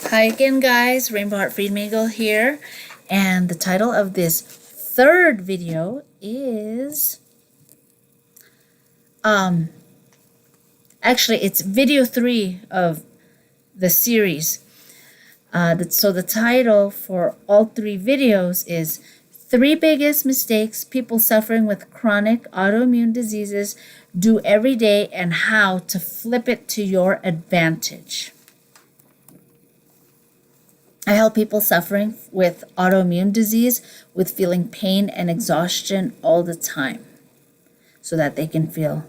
Hi again, guys. Rainbow Heart Freedom Eagle here, and the title of this third video is actually it's video 3 of the series. So the title for all 3 videos is 3 biggest mistakes people suffering with chronic autoimmune diseases do every day and how to flip it to your advantage. I help people suffering with autoimmune disease with feeling pain and exhaustion all the time so that they can feel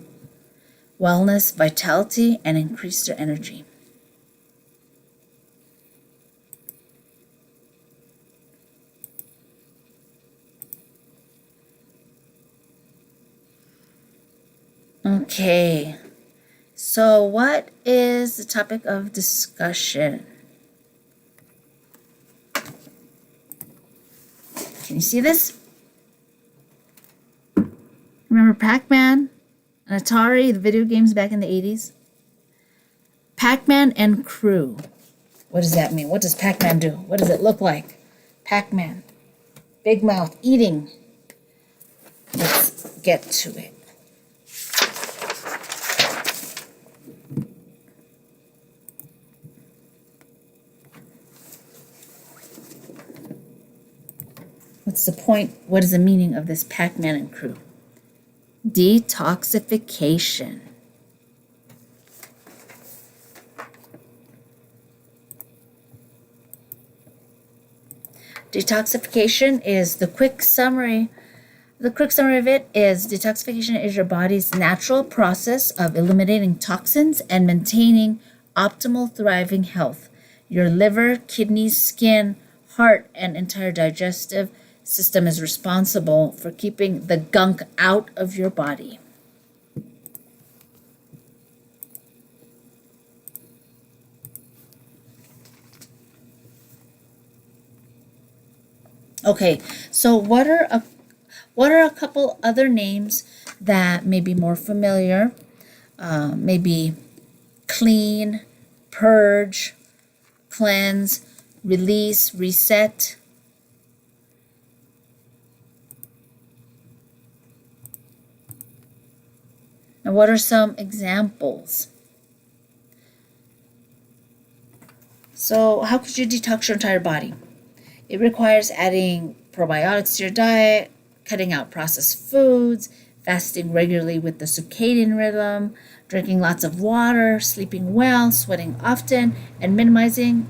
wellness, vitality, and increase their energy. Okay, so what is the topic of discussion? Can you see this? Remember Pac-Man and Atari, the video games back in the 80s? Pac-Man and Crew. What does that mean? What does Pac-Man do? What does it look like? Pac-Man. Big mouth, eating. Let's get to it. What's the point? What is the meaning of this Pac-Man and Crew? Detoxification. Detoxification is the quick summary. The quick summary of it is detoxification is your body's natural process of eliminating toxins and maintaining optimal thriving health. Your liver, kidneys, skin, heart, and entire digestive system is responsible for keeping the gunk out of your body. Okay, so what are a couple other names that may be more familiar? Maybe clean, purge, cleanse, release, reset. And what are some examples? So how could you detox your entire body? It requires adding probiotics to your diet, cutting out processed foods, fasting regularly with the circadian rhythm, drinking lots of water, sleeping well, sweating often, and minimizing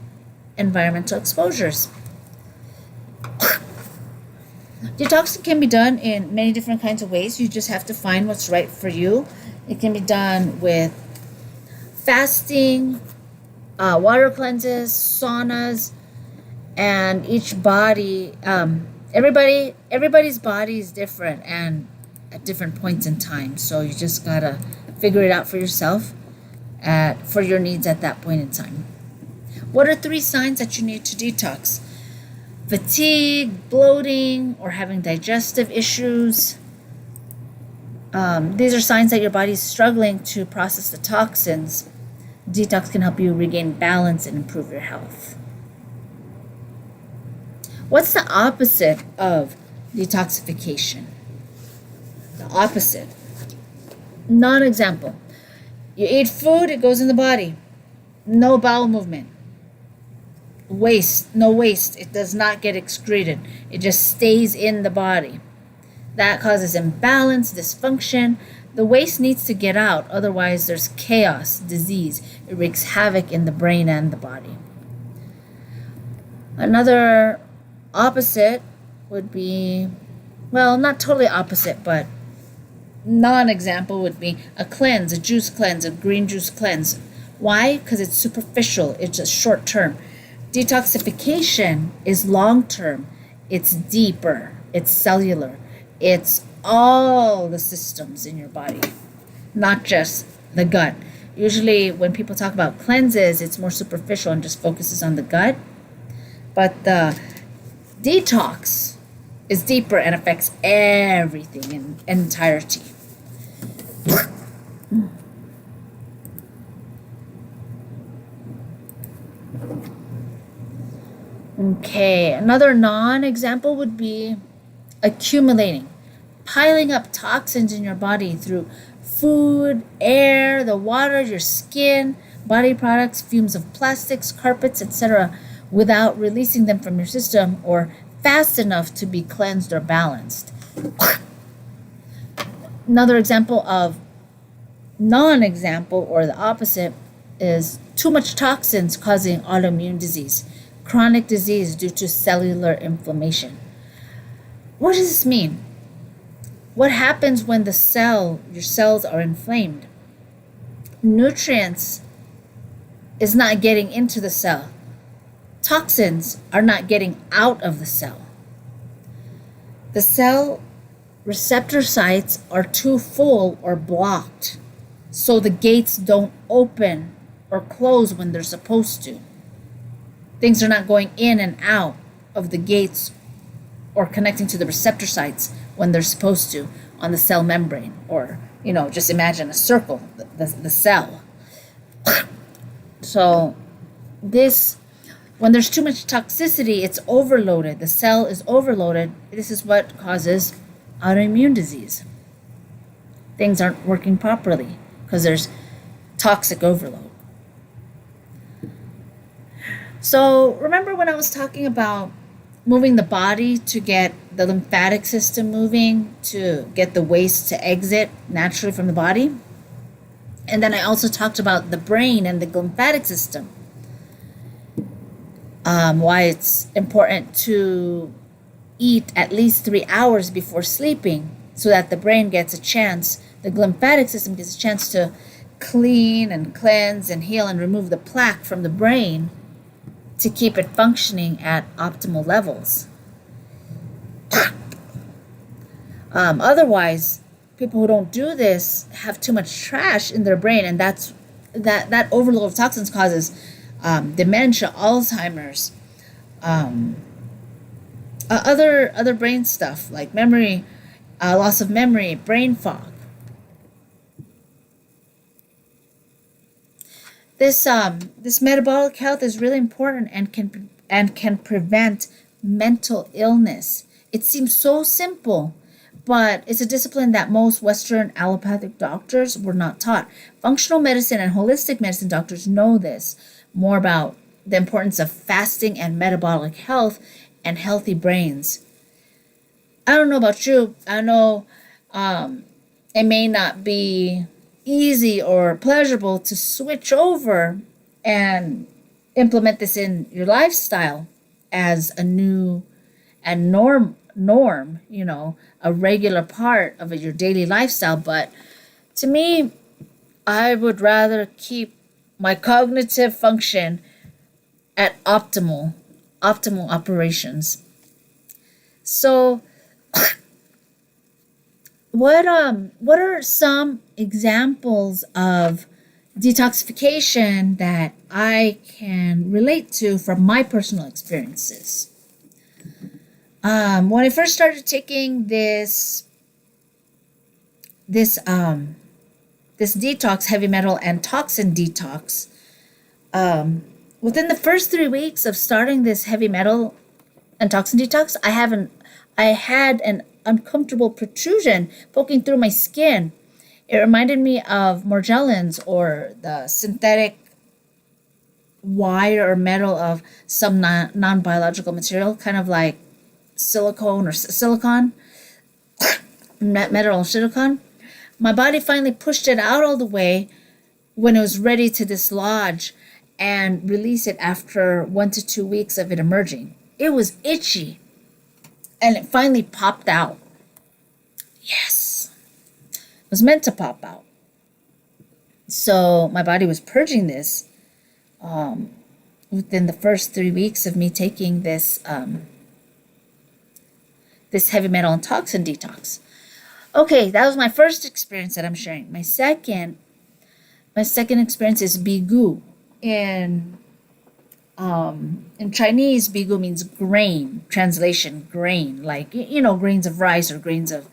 environmental exposures. Detoxing can be done in many different kinds of ways. You just have to find what's right for you. It can be done with fasting, water cleanses, saunas, and each body, everybody's body is different and at different points in time. So you just gotta figure it out for yourself for your needs at that point in time. What are 3 signs that you need to detox? Fatigue, bloating, or having digestive issues. These are signs that your body is struggling to process the toxins. Detox can help you regain balance and improve your health. What's the opposite of detoxification? The opposite. Non-example. You eat food, it goes in the body. No bowel movement. No waste. It does not get excreted. It just stays in the body. That causes imbalance, dysfunction. The waste needs to get out, otherwise there's chaos, disease. It wreaks havoc in the brain and the body. Another opposite would be, well, not totally opposite, but non-example would be a cleanse, a juice cleanse, a green juice cleanse. Why? Because it's superficial. It's just short term. Detoxification is long term. It's deeper. It's cellular. It's all the systems in your body, not just the gut. Usually when people talk about cleanses, it's more superficial and just focuses on the gut. But the detox is deeper and affects everything in entirety. Okay, another non-example would be accumulating, piling up toxins in your body through food, air, the water, your skin, body products, fumes of plastics, carpets, etc., without releasing them from your system or fast enough to be cleansed or balanced. Another example of non-example, or the opposite, is too much toxins causing autoimmune disease, chronic disease due to cellular inflammation. What does this mean? What happens when your cells are inflamed? Nutrients is not getting into the cell. Toxins are not getting out of the cell. The cell receptor sites are too full or blocked, so the gates don't open or close when they're supposed to. Things are not going in and out of the gates or connecting to the receptor sites when they're supposed to on the cell membrane, or just imagine a circle, the cell. So when there's too much toxicity, it's overloaded. The cell is overloaded. This is what causes autoimmune disease. Things aren't working properly because there's toxic overload. So remember when I was talking about moving the body to get the lymphatic system moving, to get the waste to exit naturally from the body? And then I also talked about the brain and the lymphatic system. Why it's important to eat at least 3 hours before sleeping so that the brain gets a chance, the lymphatic system gets a chance to clean and cleanse and heal and remove the plaque from the brain to keep it functioning at optimal levels. Otherwise, people who don't do this have too much trash in their brain, and that overload of toxins causes dementia, Alzheimer's, other brain stuff like memory, loss of memory, brain fog. This metabolic health is really important and can prevent mental illness. It seems so simple, but it's a discipline that most Western allopathic doctors were not taught. Functional medicine and holistic medicine doctors know this more about the importance of fasting and metabolic health and healthy brains. I don't know about you. I know it may not be easy or pleasurable to switch over and implement this in your lifestyle as a new and norm, a regular part of your daily lifestyle. But to me, I would rather keep my cognitive function at optimal operations. So what are some examples of detoxification that I can relate to from my personal experiences? When I first started taking this detox, heavy metal and toxin detox, within the first 3 weeks of starting this heavy metal and toxin detox, I had an uncomfortable protrusion poking through my skin. It reminded me of Morgellons, or the synthetic wire or metal of some non-biological material, kind of like silicone or silicon, metal or silicon. My body finally pushed it out all the way when it was ready to dislodge and release it after 1 to 2 weeks of it emerging. It was itchy, and it finally popped out. Yes, it was meant to pop out. So my body was purging this within the first 3 weeks of me taking this heavy metal and toxin detox. Okay, that was my first experience that I'm sharing. My second experience is bigu. In Chinese, bigu means grain. Translation, grain, like grains of rice or grains of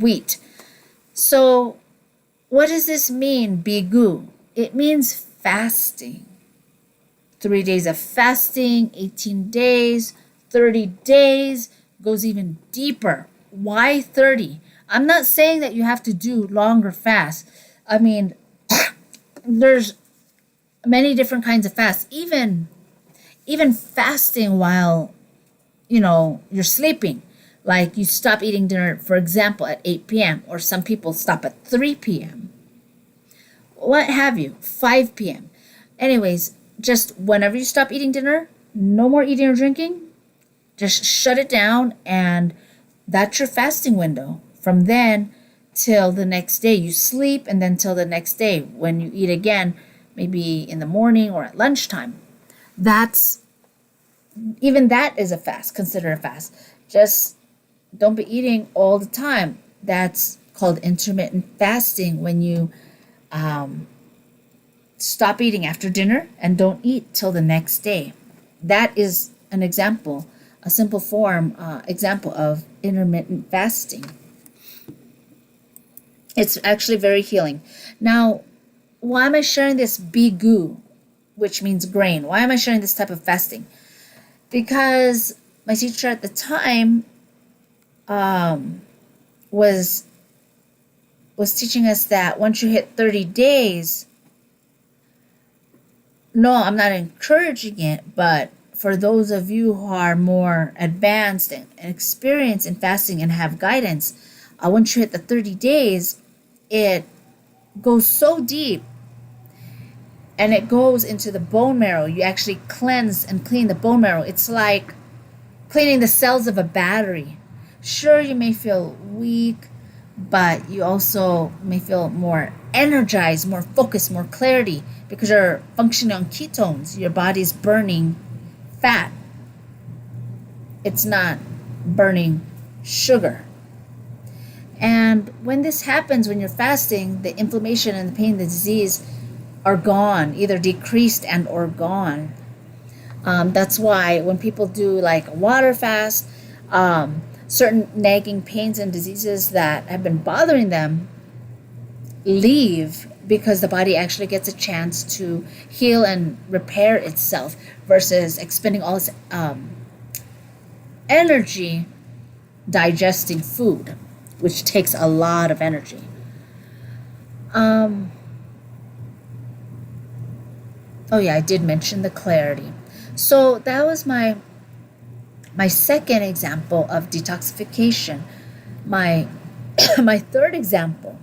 wheat. So what does this mean, bigu? It means fasting 3 days of fasting, 18 days, 30 days, goes even deeper. Why 30? I'm not saying that you have to do longer fasts. I mean, there's many different kinds of fasts. Even fasting while, you're sleeping. Like you stop eating dinner, for example, at 8 p.m. or some people stop at 3 p.m. What have you, 5 p.m. Anyways, just whenever you stop eating dinner, no more eating or drinking, just shut it down, and that's your fasting window. From then till the next day, you sleep, and then till the next day when you eat again, maybe in the morning or at lunchtime. Even that is a fast, consider a fast. Just don't be eating all the time. That's called intermittent fasting, when you stop eating after dinner and don't eat till the next day. That is an example, a simple example of intermittent fasting. It's actually very healing. Now, why am I sharing this bigu, which means grain? Why am I sharing this type of fasting? Because my teacher at the time was teaching us that once you hit 30 days, no, I'm not encouraging it, but for those of you who are more advanced and experienced in fasting and have guidance, once you hit the 30 days, it goes so deep and it goes into the bone marrow. You actually cleanse and clean the bone marrow. It's like cleaning the cells of a battery. Sure, you may feel weak, but you also may feel more energized, more focused, more clarity, because you're functioning on ketones. Your body's burning fat. It's not burning sugar. And when this happens, when you're fasting, the inflammation and the pain, the disease are gone, either decreased and or gone. That's why when people do like a water fast, certain nagging pains and diseases that have been bothering them leave, because the body actually gets a chance to heal and repair itself versus expending all its energy digesting food, which takes a lot of energy. Oh yeah, I did mention the clarity. So that was my second example of detoxification. My my third example,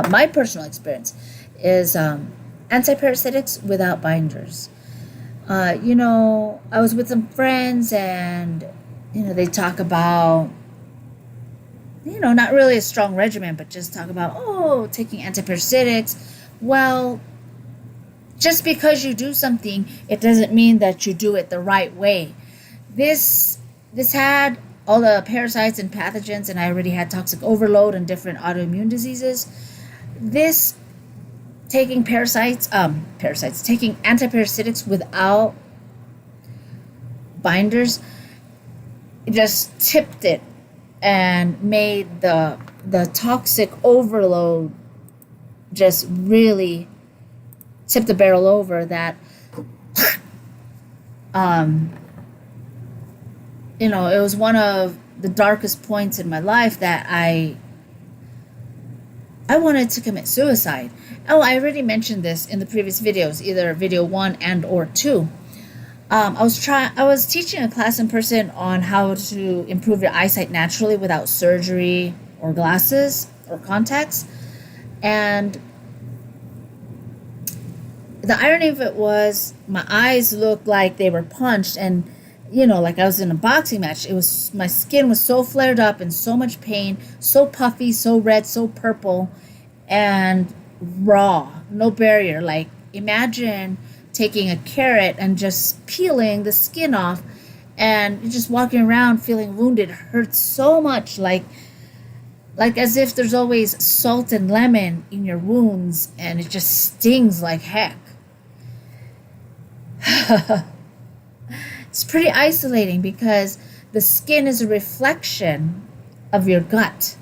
my personal experience, is antiparasitics without binders. I was with some friends, and they talk about, not really a strong regimen, but just talk about, taking antiparasitics. Well, just because you do something, it doesn't mean that you do it the right way. This had all the parasites and pathogens, and I already had toxic overload and different autoimmune diseases. This taking taking antiparasitics without binders, it just tipped it and made the toxic overload just really tip the barrel over, that it was one of the darkest points in my life that I wanted to commit suicide. Oh, I already mentioned this in the previous videos, either video 1 and or 2. I was teaching a class in person on how to improve your eyesight naturally without surgery or glasses or contacts. And the irony of it was, my eyes looked like they were punched, and like I was in a boxing match. My skin was so flared up and so much pain, so puffy, so red, so purple, and raw, no barrier. Like, imagine taking a carrot and just peeling the skin off, and you're just walking around feeling wounded. It hurts so much, like as if there's always salt and lemon in your wounds, and it just stings like heck. It's pretty isolating, because the skin is a reflection of your gut.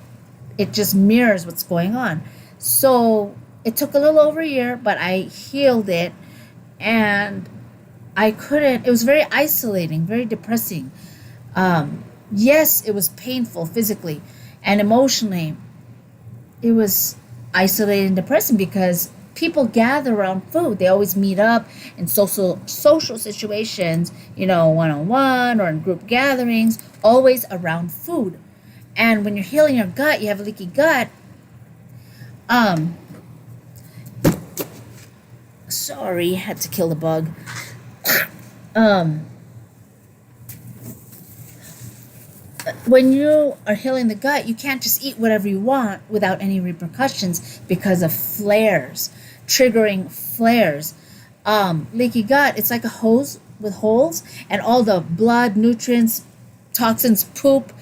It just mirrors what's going on. So it took a little over a year, but I healed it, and I couldn't, it was very isolating, very depressing. Yes, it was painful physically and emotionally. It was isolating and depressing because people gather around food. They always meet up in social situations, one on one or in group gatherings, always around food. And when you're healing your gut, you have a leaky gut. Um, sorry, had to kill the bug. Um, when you are healing the gut, you can't just eat whatever you want without any repercussions because of flares, triggering flares. Leaky gut, it's like a hose with holes, and all the blood, nutrients, toxins, poop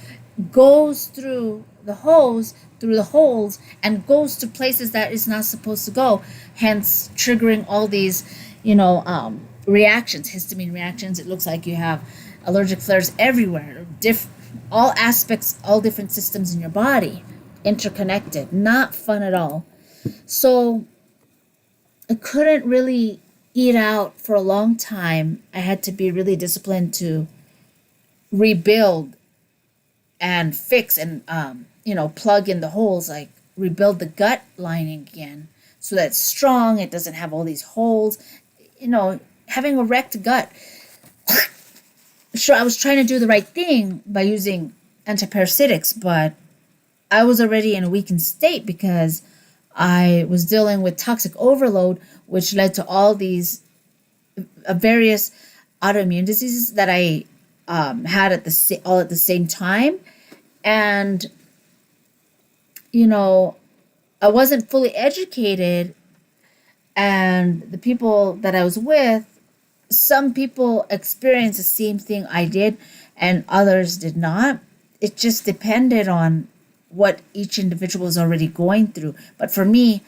goes through the hose, through the holes, and goes to places that it's not supposed to go, hence triggering all these, reactions, histamine reactions. It looks like you have allergic flares everywhere, all aspects, all different systems in your body, interconnected. Not fun at all. So I couldn't really eat out for a long time. I had to be really disciplined to rebuild and fix and plug in the holes, like rebuild the gut lining again so that it's strong, it doesn't have all these holes. Having a wrecked gut. Sure, I was trying to do the right thing by using antiparasitics, but I was already in a weakened state because I was dealing with toxic overload, which led to all these various autoimmune diseases that I had all at the same time. And I wasn't fully educated, and the people that I was with, some people experienced the same thing I did and others did not. It just depended on what each individual was already going through. But for me,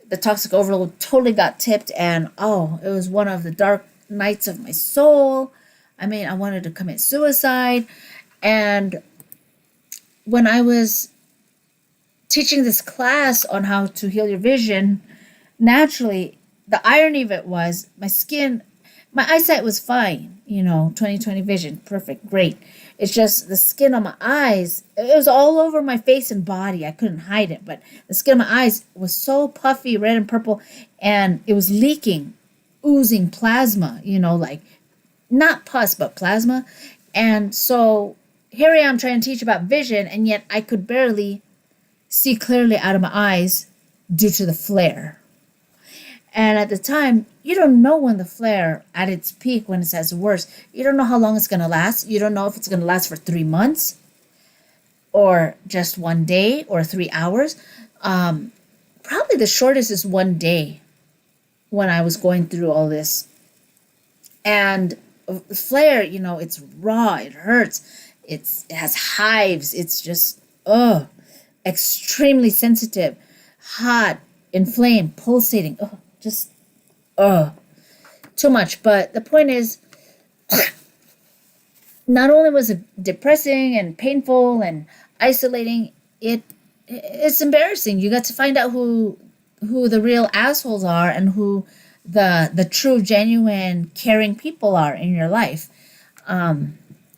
the toxic overload totally got tipped, and it was one of the dark nights of my soul. I mean, I wanted to commit suicide. And when I was teaching this class on how to heal your vision, naturally, the irony of it was my eyesight was fine, 20/20 vision, perfect, great. It's just the skin on my eyes, it was all over my face and body. I couldn't hide it, but the skin on my eyes was so puffy, red and purple, and it was leaking, oozing plasma, like not pus, but plasma. And so here I am trying to teach about vision, and yet I could barely see clearly out of my eyes due to the flare. And at the time, you don't know when the flare at its peak, when it's at its worst, you don't know how long it's going to last. You don't know if it's going to last for 3 months or just 1 day or 3 hours. Probably the shortest is 1 day when I was going through all this. And the flare, it's raw, it hurts, it has hives, it's just, extremely sensitive, hot, inflamed, pulsating, just too much. But the point is, not only was it depressing and painful and isolating, it's embarrassing. You got to find out who the real assholes are and who the true, genuine, caring people are in your life.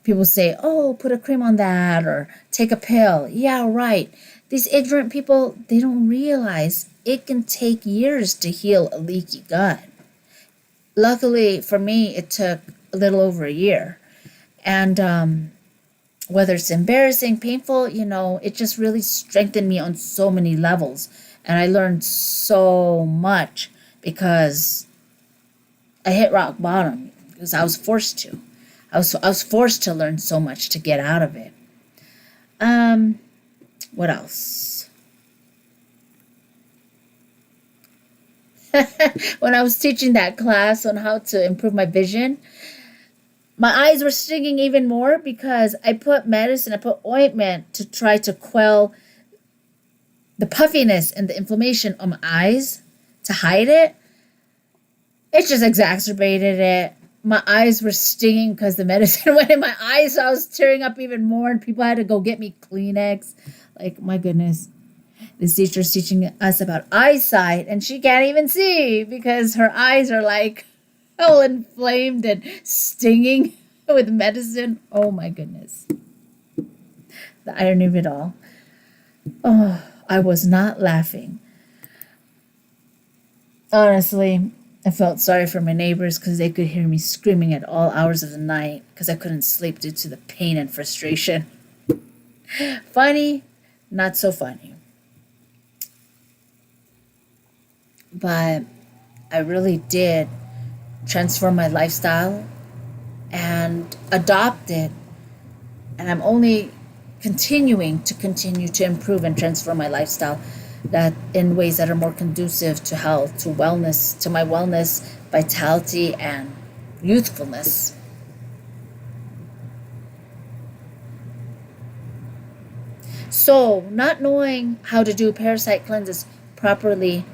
People say, put a cream on that or take a pill. Yeah, right. These ignorant people, they don't realize it can take years to heal a leaky gut. Luckily for me, it took a little over a year. And whether it's embarrassing, painful, it just really strengthened me on so many levels. And I learned so much because I hit rock bottom because I was forced to. I was forced to learn so much to get out of it. What else? When I was teaching that class on how to improve my vision, my eyes were stinging even more because I put medicine, I put ointment to try to quell the puffiness and the inflammation on my eyes to hide it. It just exacerbated it. My eyes were stinging because the medicine went in my eyes, so I was tearing up even more, and people had to go get me Kleenex. Like, my goodness. This teacher's teaching us about eyesight, and she can't even see because her eyes are like all inflamed and stinging with medicine. Oh my goodness. The irony of it all. Oh, I was not laughing. Honestly, I felt sorry for my neighbors because they could hear me screaming at all hours of the night because I couldn't sleep due to the pain and frustration. Funny, not so funny. But I really did transform my lifestyle and adopt it. And I'm only continue to improve and transform my lifestyle that in ways that are more conducive to health, to wellness, to my wellness, vitality, and youthfulness. So, not knowing how to do parasite cleanses properly,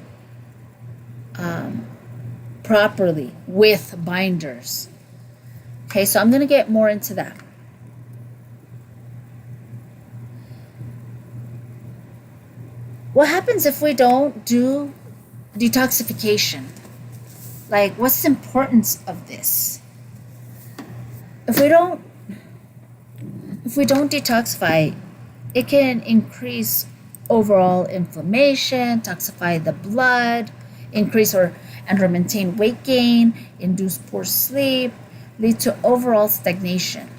properly with binders. Okay, so I'm going to get more into that. What happens if we don't do detoxification? Like, what's the importance of this? If we don't detoxify, it can increase overall inflammation, toxify the blood, increase or maintain weight gain, induce poor sleep, lead to overall stagnation.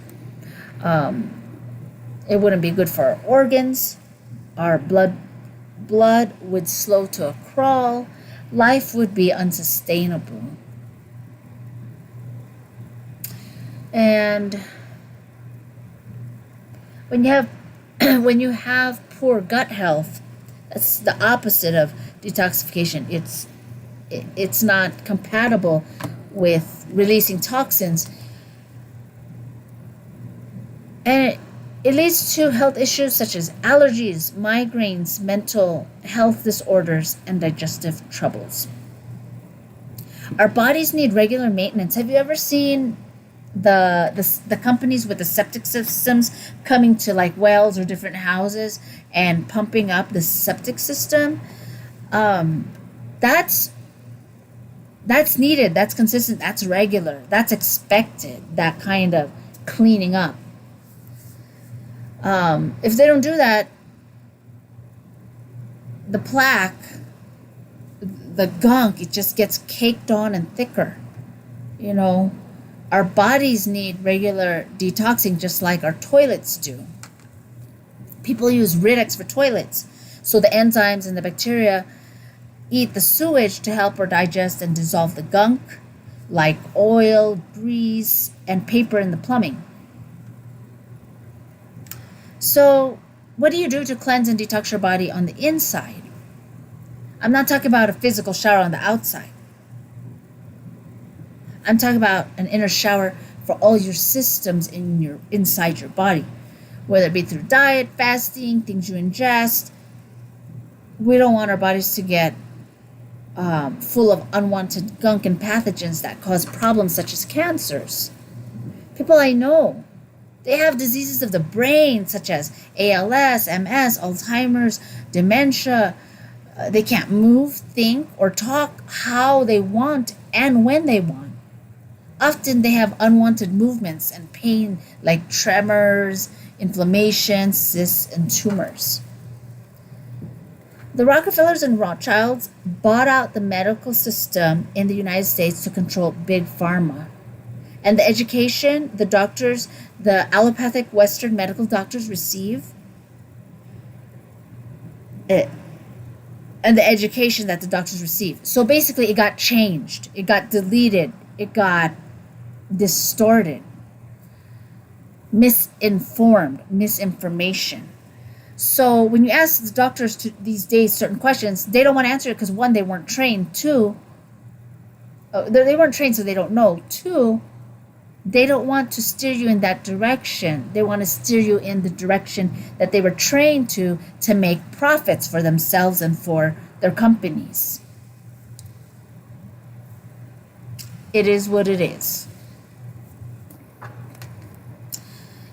It wouldn't be good for our organs. Our blood would slow to a crawl. Life would be unsustainable. And when you have poor gut health, that's the opposite of detoxification. It's not compatible with releasing toxins, and it leads to health issues such as allergies, migraines, mental health disorders, and digestive troubles. Our bodies need regular maintenance. Have you ever seen the companies with the septic systems coming to like wells or different houses and pumping up the septic system? That's needed. That's consistent. That's regular. That's expected. That kind of cleaning up. If they don't do that, the plaque, the gunk, it just gets caked on and thicker. You know, our bodies need regular detoxing just like our toilets do. People use Riddex for toilets, so the enzymes and the bacteria eat the sewage to help her digest and dissolve the gunk, like oil, grease, and paper in the plumbing. So, what do you do to cleanse and detox your body on the inside? I'm not talking about a physical shower on the outside. I'm talking about an inner shower for all your systems inside your body, whether it be through diet, fasting, things you ingest. We don't want our bodies to get full of unwanted gunk and pathogens that cause problems such as cancers. People I know, they have diseases of the brain such as ALS, MS, Alzheimer's, dementia. They can't move, think, or talk how they want and when they want. Often they have unwanted movements and pain like tremors, inflammation, cysts, and tumors. The Rockefellers and Rothschilds bought out the medical system in the United States to control big pharma. And the education the doctors, the allopathic Western medical doctors receive, and the education that the doctors receive. So basically it got changed, it got deleted, it got distorted, misinformation. So when you ask the doctors these days certain questions, they don't want to answer it because one, they weren't trained. Two, they weren't trained, so they don't know. Two, they don't want to steer you in that direction. They want to steer you in the direction that they were trained to make profits for themselves and for their companies. It is what it is.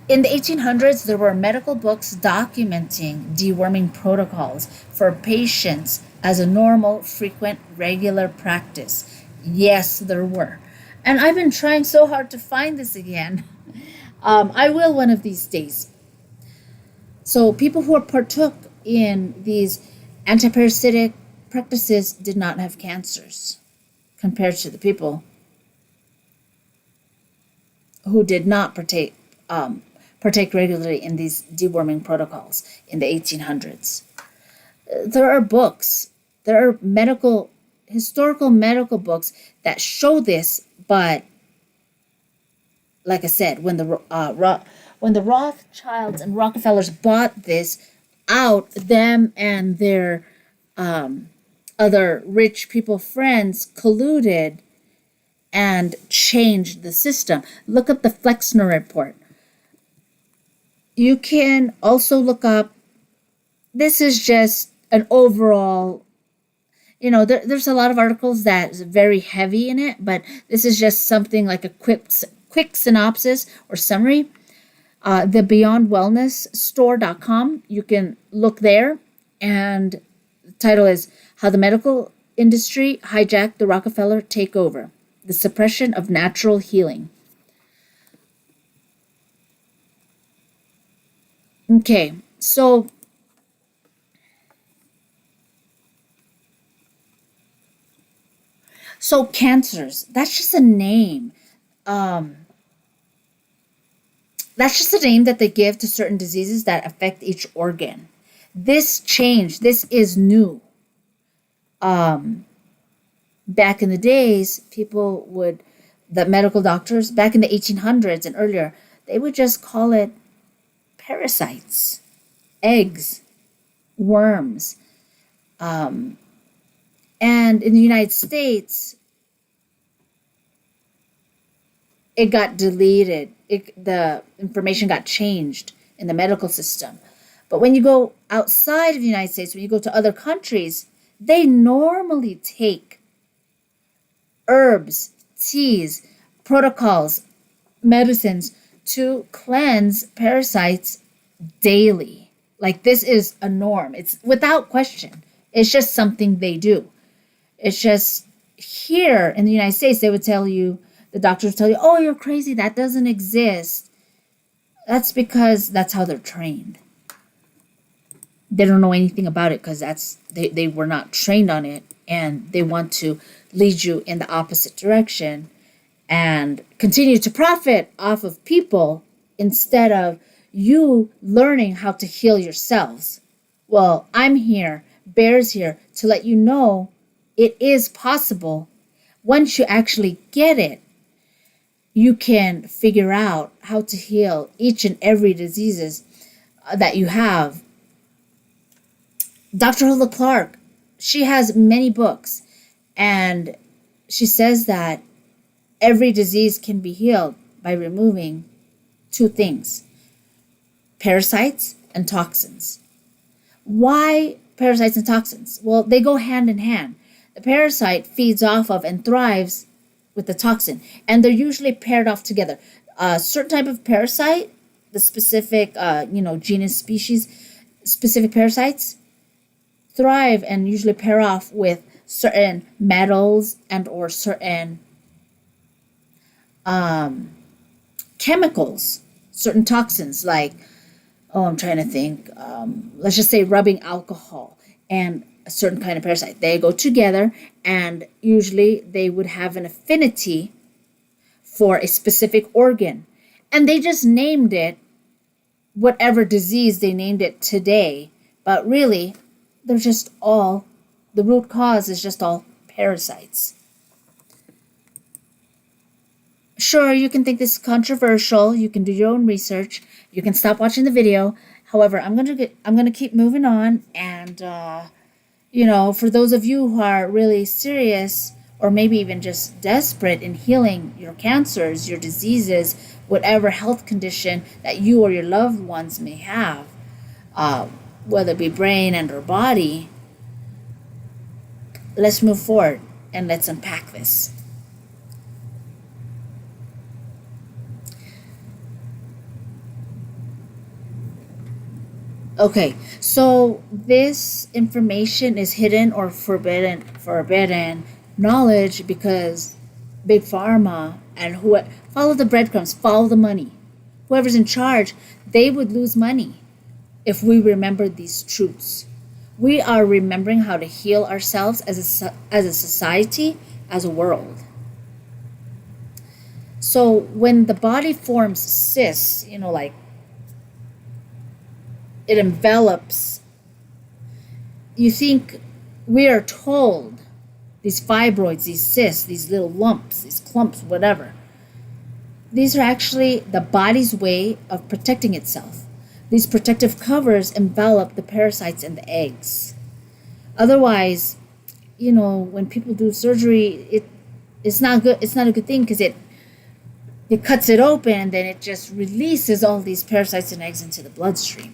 In the 1800s, there were medical books documenting deworming protocols for patients as a normal, frequent, regular practice. Yes, there were. And I've been trying so hard to find this again. I will one of these days. So people who partook in these antiparasitic practices did not have cancers compared to the people who did not partake regularly in these deworming protocols in the 1800s. There are books, there are historical medical books that show this, but like I said, when the Rothschilds and Rockefellers bought this out, them and their other rich people friends colluded and changed the system. Look up the Flexner report. You can also look up, this is just an overall, there's a lot of articles that is very heavy in it, but this is just something like a quick synopsis or summary. The beyondwellnessstore.com, you can look there, and the title is How the Medical Industry Hijacked the Rockefeller Takeover, the Suppression of Natural Healing. Okay, so cancers, that's just a name. That's just a name that they give to certain diseases that affect each organ. This is new. Back in the days, the medical doctors, back in the 1800s and earlier, they would just call it parasites, eggs, worms. And in the United States, it got deleted. The information got changed in the medical system. But when you go outside of the United States, when you go to other countries, they normally take herbs, teas, protocols, medicines to cleanse parasites daily. Like, this is a norm. It's without question. It's just something they do. It's just here in the United States, they would tell you, the doctors tell you, oh, you're crazy, that doesn't exist. That's because that's how they're trained. They don't know anything about it because they were not trained on it, and they want to lead you in the opposite direction and continue to profit off of people instead of you learning how to heal yourselves. Well, I'm here, Bear's here, to let you know it is possible. Once you actually get it, you can figure out how to heal each and every diseases that you have. Dr. Hulda Clark, she has many books, and she says that every disease can be healed by removing two things: parasites and toxins. Why parasites and toxins? Well, they go hand in hand. The parasite feeds off of and thrives with the toxin, and they're usually paired off together. A certain type of parasite, the specific, genus, species, specific parasites thrive and usually pair off with certain metals and or certain chemicals, certain toxins, like, I'm trying to think, let's just say rubbing alcohol and a certain kind of parasite. They go together, and usually they would have an affinity for a specific organ. And they just named it whatever disease they named it today. But really, they're just all, the root cause is just all parasites. Sure, you can think this is controversial. You can do your own research. You can stop watching the video. However, I'm gonna keep moving on, and for those of you who are really serious, or maybe even just desperate in healing your cancers, your diseases, whatever health condition that you or your loved ones may have, whether it be brain and or body, let's move forward and let's unpack this. Okay, so this information is hidden or forbidden knowledge because Big Pharma and who follow the breadcrumbs, follow the money. Whoever's in charge, they would lose money if we remember these truths. We are remembering how to heal ourselves as a society, as a world. So when the body forms cysts, like it envelops, you think we are told these fibroids, these cysts, these little lumps, these clumps, whatever. These are actually the body's way of protecting itself. These protective covers envelop the parasites and the eggs. Otherwise, when people do surgery, it's not good. It's not a good thing because it cuts it open and then it just releases all these parasites and eggs into the bloodstream.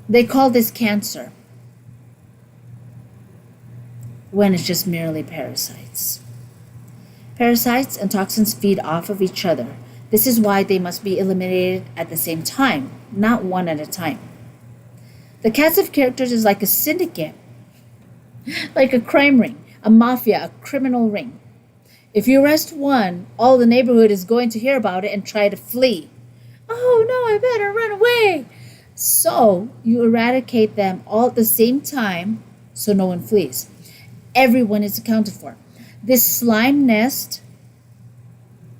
They call this cancer when it's just merely parasites. Parasites and toxins feed off of each other. This is why they must be eliminated at the same time, not one at a time. The cast of characters is like a syndicate, like a crime ring, a mafia, a criminal ring. If you arrest one, all the neighborhood is going to hear about it and try to flee. Oh no, I better run away. So you eradicate them all at the same time so no one flees. Everyone is accounted for. This slime nest,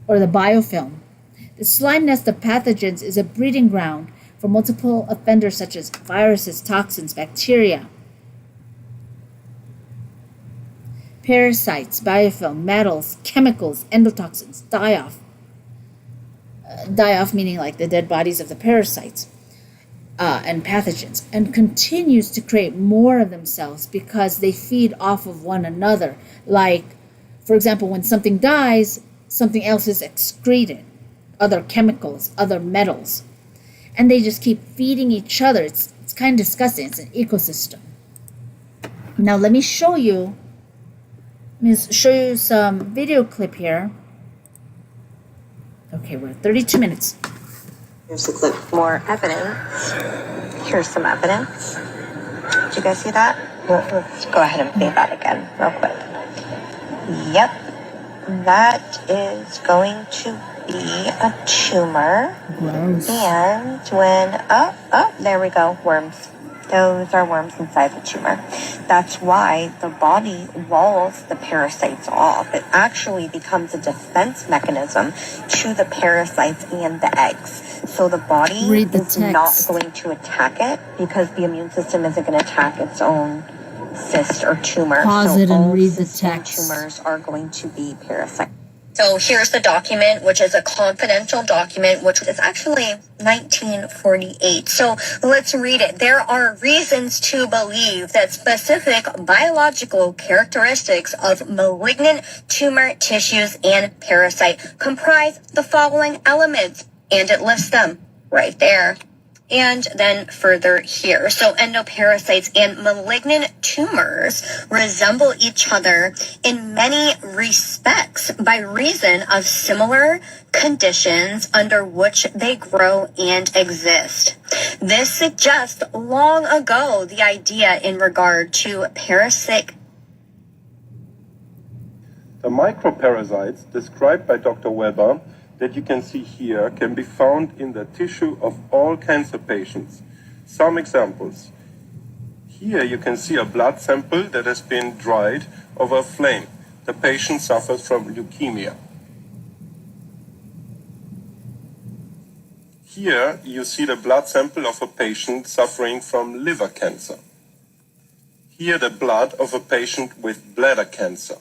or the biofilm, the slime nest of pathogens is a breeding ground for multiple offenders such as viruses, toxins, bacteria, parasites, biofilm, metals, chemicals, endotoxins, die-off. Die-off meaning like the dead bodies of the parasites and pathogens, and continues to create more of themselves because they feed off of one another. Like, for example, when something dies, something else is excreted, other chemicals, other metals, and they just keep feeding each other. It's kind of disgusting. It's an ecosystem. Now let me show you some video clip here. Okay, we're at 32 minutes. Here's the clip. More evidence. Here's some evidence. Did you guys see that? Let's go ahead and play that again real quick. Yep. That is going to be a tumor. Gross. And when, there we go, worms. Those are worms inside the tumor. That's why the body walls the parasites off. It actually becomes a defense mechanism to the parasites and the eggs. So the body is not going to attack it because the immune system isn't going to attack its own cyst or tumor. Pause it and read the text. Tumors are going to be parasites. So here's the document, which is a confidential document, which is actually 1948. So let's read it. There are reasons to believe that specific biological characteristics of malignant tumor tissues and parasite comprise the following elements, and it lists them right there. And then further here. So endoparasites and malignant tumors resemble each other in many respects by reason of similar conditions under which they grow and exist. This suggests long ago the idea in regard to parasitic. The microparasites described by Dr. Weber that you can see here can be found in the tissue of all cancer patients. Some examples. Here you can see a blood sample that has been dried over a flame. The patient suffers from leukemia. Here you see the blood sample of a patient suffering from liver cancer. Here the blood of a patient with bladder cancer.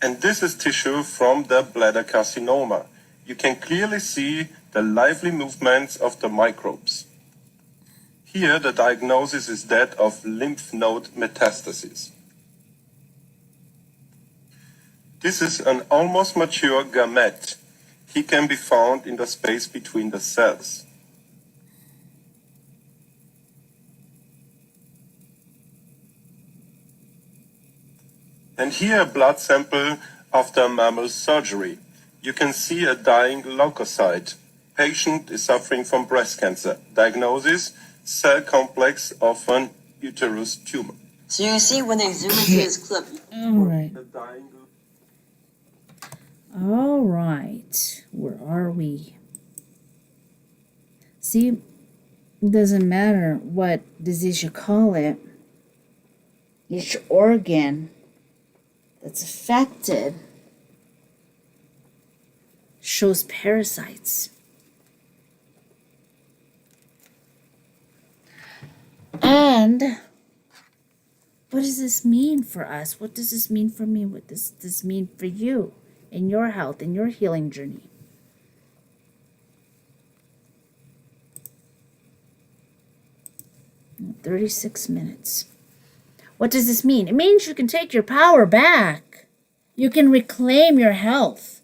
And this is tissue from the bladder carcinoma. You can clearly see the lively movements of the microbes. Here the diagnosis is that of lymph node metastasis. This is an almost mature gamete. He can be found in the space between the cells. And here a blood sample after mammal surgery. You can see a dying leukocyte. Patient is suffering from breast cancer. Diagnosis, cell complex of an uterus tumor. So you see when they zoom into this clip. All right. The dying All right. Where are we? See, it doesn't matter what disease you call it. Each organ that's affected shows parasites. And what does this mean for us? What does this mean for me? What does this mean for you in your health, in your healing journey? In 36 minutes. What does this mean? It means you can take your power back. You can reclaim your health.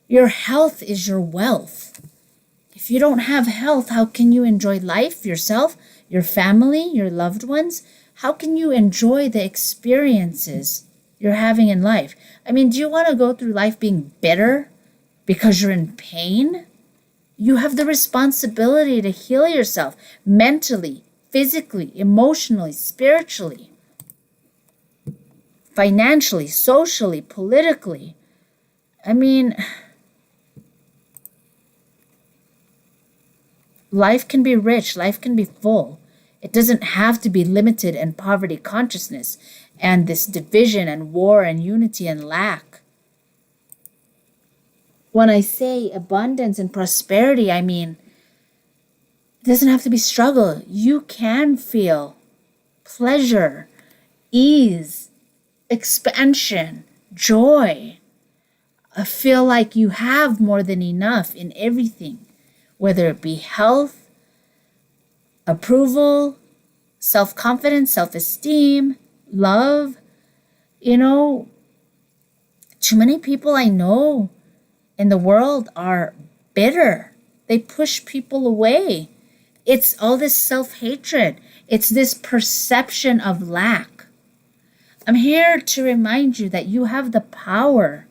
Your health is your wealth. If you don't have health, how can you enjoy life, yourself, your family, your loved ones? How can you enjoy the experiences you're having in life? I mean, do you want to go through life being bitter because you're in pain? You have the responsibility to heal yourself mentally, physically, emotionally, spiritually, financially, socially, politically. I mean, life can be rich, life can be full. It doesn't have to be limited in poverty consciousness and this division and war and unity and lack. When I say abundance and prosperity, I mean, it doesn't have to be struggle. You can feel pleasure, ease, expansion, joy. I feel like you have more than enough in everything, whether it be health, approval, self-confidence, self-esteem, love. You know, too many people I know in the world are bitter. They push people away. It's all this self-hatred. It's this perception of lack. I'm here to remind you that you have the power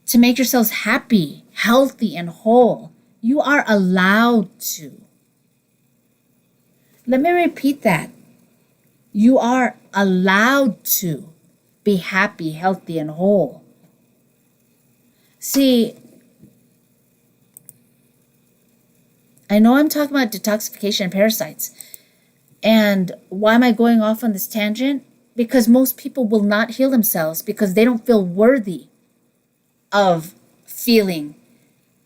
to make yourselves happy, healthy, and whole. You are allowed to. Let me repeat that. You are allowed to be happy, healthy, and whole. See, I know I'm talking about detoxification and parasites. And why am I going off on this tangent? Because most people will not heal themselves because they don't feel worthy of feeling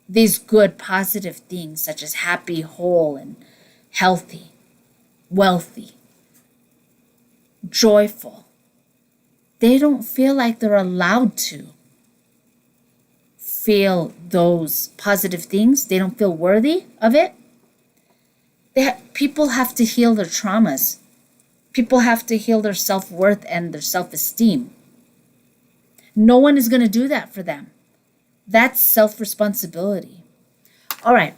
these good, positive things such as happy, whole, and healthy, wealthy, joyful. They don't feel like they're allowed to feel those positive things. They don't feel worthy of it. People have to heal their traumas. People have to heal their self-worth and their self-esteem. No one is going to do that for them. That's self-responsibility. All right.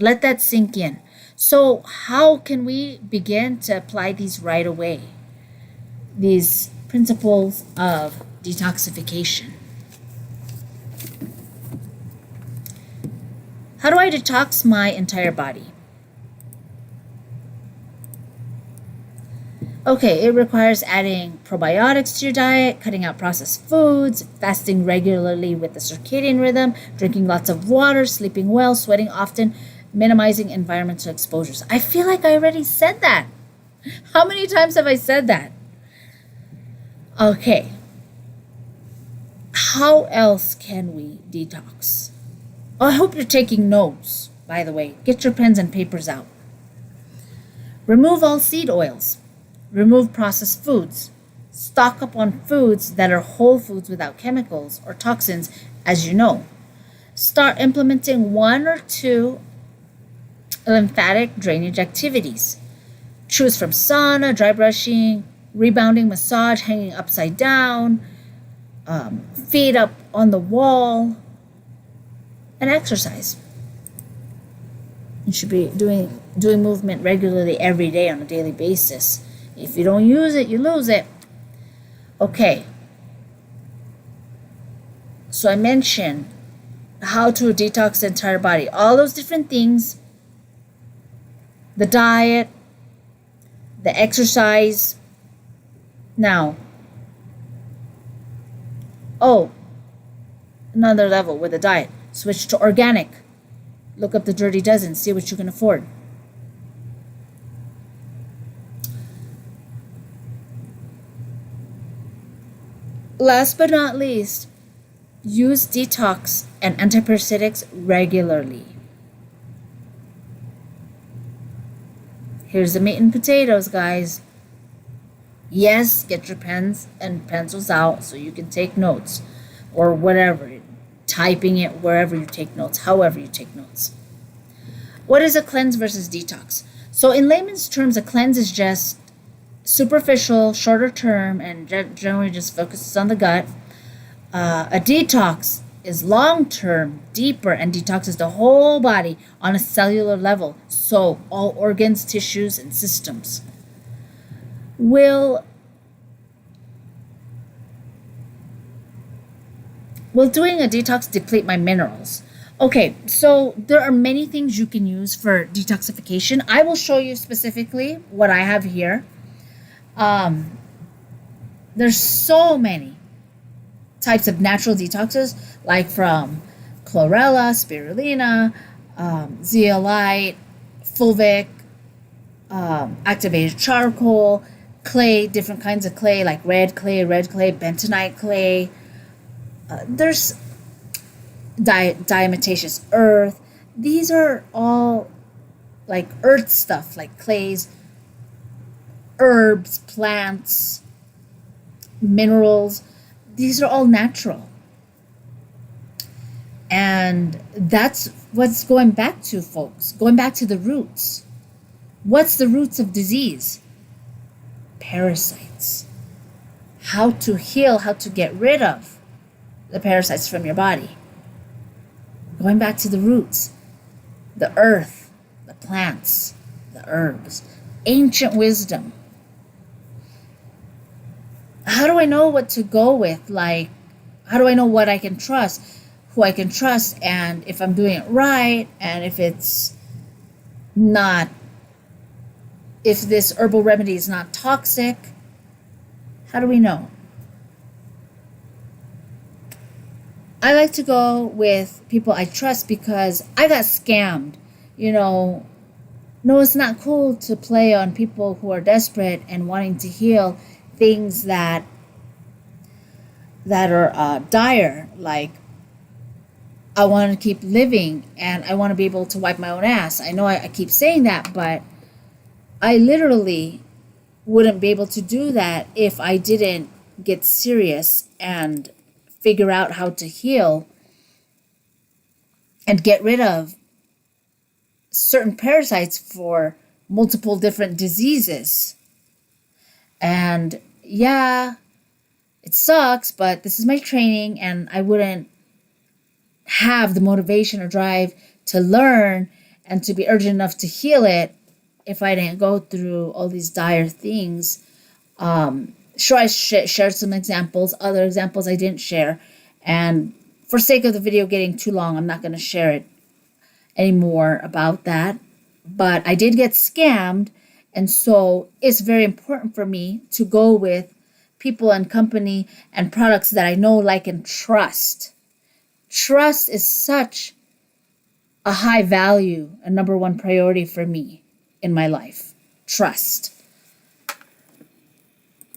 Let that sink in. So how can we begin to apply these right away? These principles of detoxification. How do I detox my entire body? Okay, it requires adding probiotics to your diet, cutting out processed foods, fasting regularly with the circadian rhythm, drinking lots of water, sleeping well, sweating often, minimizing environmental exposures. I feel like I already said that. How many times have I said that? Okay. How else can we detox? Oh, I hope you're taking notes, by the way. Get your pens and papers out. Remove all seed oils. Remove processed foods. Stock up on foods that are whole foods without chemicals or toxins, as you know. Start implementing 1 or 2 lymphatic drainage activities. Choose from sauna, dry brushing, rebounding massage, hanging upside down, feet up on the wall, and exercise. You should be doing movement regularly every day on a daily basis. If you don't use it, you lose it. Okay. So I mentioned how to detox the entire body. All those different things the diet, the exercise. Now, another level with the diet. Switch to organic. Look up the Dirty Dozen, see what you can afford. Last but not least, use detox and antiparasitics regularly. Here's the meat and potatoes, guys. Yes, get your pens and pencils out so you can take notes or whatever. Typing it wherever you take notes, however you take notes. What is a cleanse versus detox? So in layman's terms, a cleanse is just superficial, shorter term, and generally just focuses on the gut. A detox is long term, deeper, and detoxes the whole body on a cellular level. So all organs, tissues, and systems. Will doing a detox deplete my minerals? Okay, so there are many things you can use for detoxification. I will show you specifically what I have here. There's so many types of natural detoxes, like from chlorella, spirulina, zeolite, fulvic, activated charcoal, clay, different kinds of clay, like red clay, bentonite clay. There's diatomaceous earth. These are all like earth stuff, like clays, herbs, plants, minerals. These are all natural. And that's what's going back to, folks. Going back to the roots. What's the roots of disease? Parasites. How to heal, how to get rid of the parasites from your body. Going back to the roots. The earth, the plants, the herbs. Ancient wisdom. How do I know what to go with? Like, how do I know what I can trust, who I can trust, and if I'm doing it right, and if it's not, if this herbal remedy is not toxic? How do we know? I like to go with people I trust because I got scammed. No, it's not cool to play on people who are desperate and wanting to heal things that are dire. Like, I want to keep living and I want to be able to wipe my own ass. I know I keep saying that, but I literally wouldn't be able to do that if I didn't get serious and figure out how to heal and get rid of certain parasites for multiple different diseases. And yeah, it sucks, but this is my training, and I wouldn't have the motivation or drive to learn and to be urgent enough to heal it if I didn't go through all these dire things. Sure, I shared some examples. Other examples I didn't share. And for sake of the video getting too long, I'm not going to share it anymore about that. But I did get scammed. And so it's very important for me to go with people and company and products that I know, like, and trust. Trust is such a high value, a number one priority for me in my life. Trust.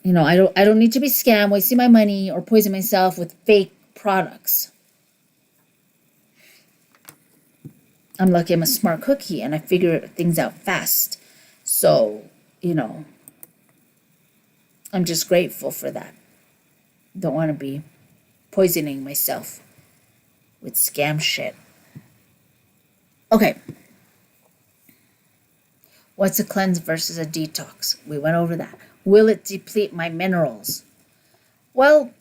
I don't need to be scammed, wasting my money, or poison myself with fake products. I'm lucky I'm a smart cookie and I figure things out fast. So, I'm just grateful for that. Don't want to be poisoning myself with scam shit. Okay. What's a cleanse versus a detox? We went over that. Will it deplete my minerals? Well,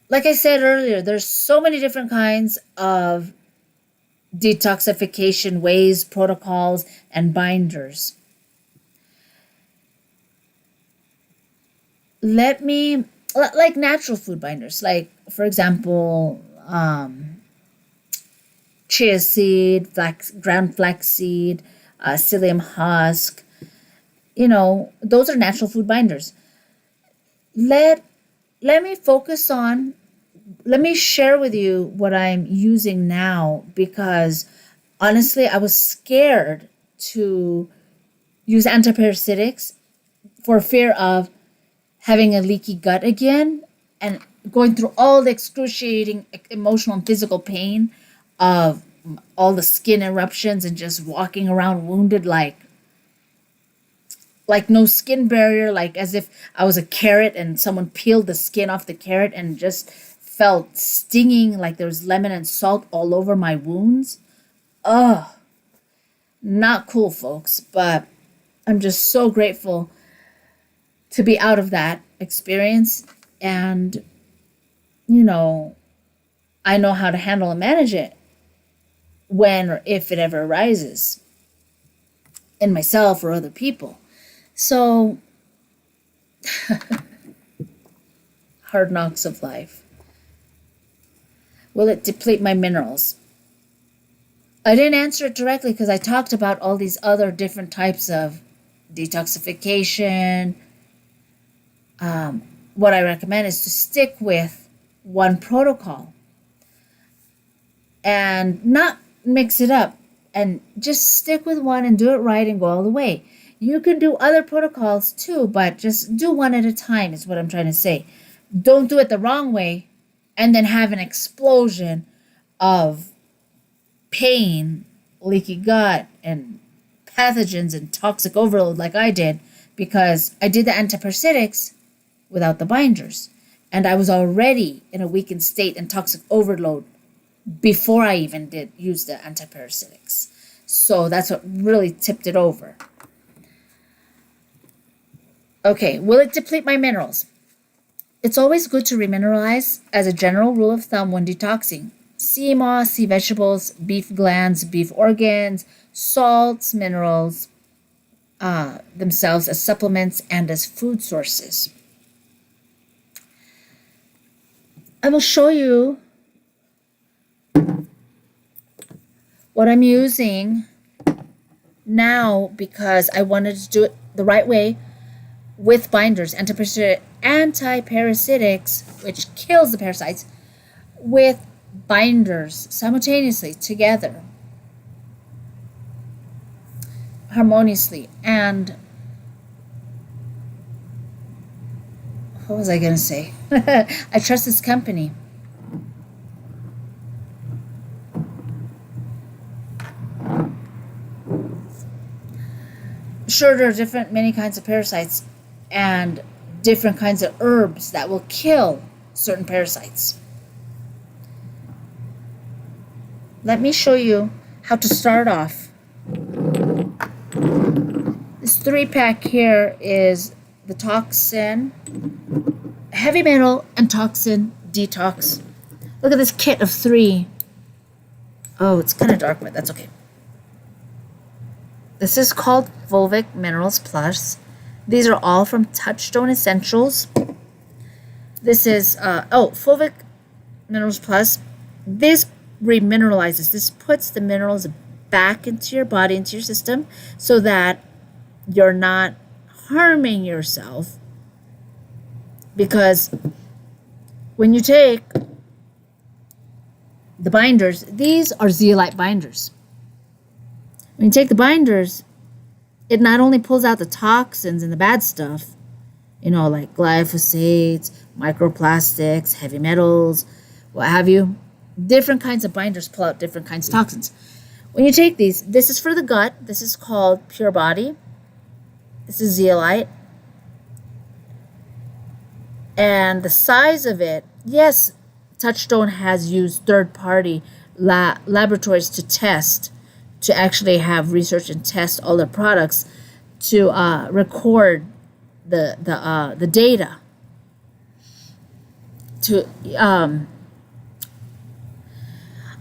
like I said earlier, there's so many different kinds of detoxification ways, protocols, and binders. Like natural food binders, like, for example, chia seed, ground flaxseed, psyllium husk. Those are natural food binders. Let me focus on, let me share with you what I'm using now, because honestly, I was scared to use antiparasitics for fear of having a leaky gut again and going through all the excruciating emotional and physical pain of all the skin eruptions and just walking around wounded like no skin barrier, like as if I was a carrot and someone peeled the skin off the carrot and just felt stinging, like there was lemon and salt all over my wounds. Ugh, not cool, folks, but I'm just so grateful to be out of that experience. And, I know how to handle and manage it when or if it ever arises in myself or other people. So, hard knocks of life. Will it deplete my minerals? I didn't answer it directly because I talked about all these other different types of detoxification. What I recommend is to stick with one protocol and not mix it up, and just stick with one and do it right and go all the way. You can do other protocols too, but just do one at a time is what I'm trying to say. Don't do it the wrong way and then have an explosion of pain, leaky gut, and pathogens and toxic overload like I did, because I did the antiparasitics without the binders. And I was already in a weakened state and toxic overload before I even did use the antiparasitics. So that's what really tipped it over. Okay, will it deplete my minerals? It's always good to remineralize as a general rule of thumb when detoxing. Sea moss, sea vegetables, beef glands, beef organs, salts, minerals themselves as supplements and as food sources. I will show you what I'm using now because I wanted to do it the right way with binders, antiparasitics, which kills the parasites, with binders simultaneously together, harmoniously. And what was I going to say? I trust this company. Sure, there are many kinds of parasites and different kinds of herbs that will kill certain parasites. Let me show you how to start off. This 3-pack here is the toxin, heavy metal, and toxin detox. Look at this kit of 3. Oh, it's kind of dark, but that's okay. This is called Fulvic Minerals Plus. These are all from Touchstone Essentials. This is, Fulvic Minerals Plus. This remineralizes. This puts the minerals back into your body, into your system, so that you're not harming yourself. Because when you take the binders, these are zeolite binders. When you take the binders, it not only pulls out the toxins and the bad stuff, like glyphosates, microplastics, heavy metals, what have you. Different kinds of binders pull out different kinds of toxins. When you take these, this is for the gut. This is called Pure Body. This is zeolite. And the size of it, yes, Touchstone has used third-party laboratories to test, to actually have research and test all their products to record the data.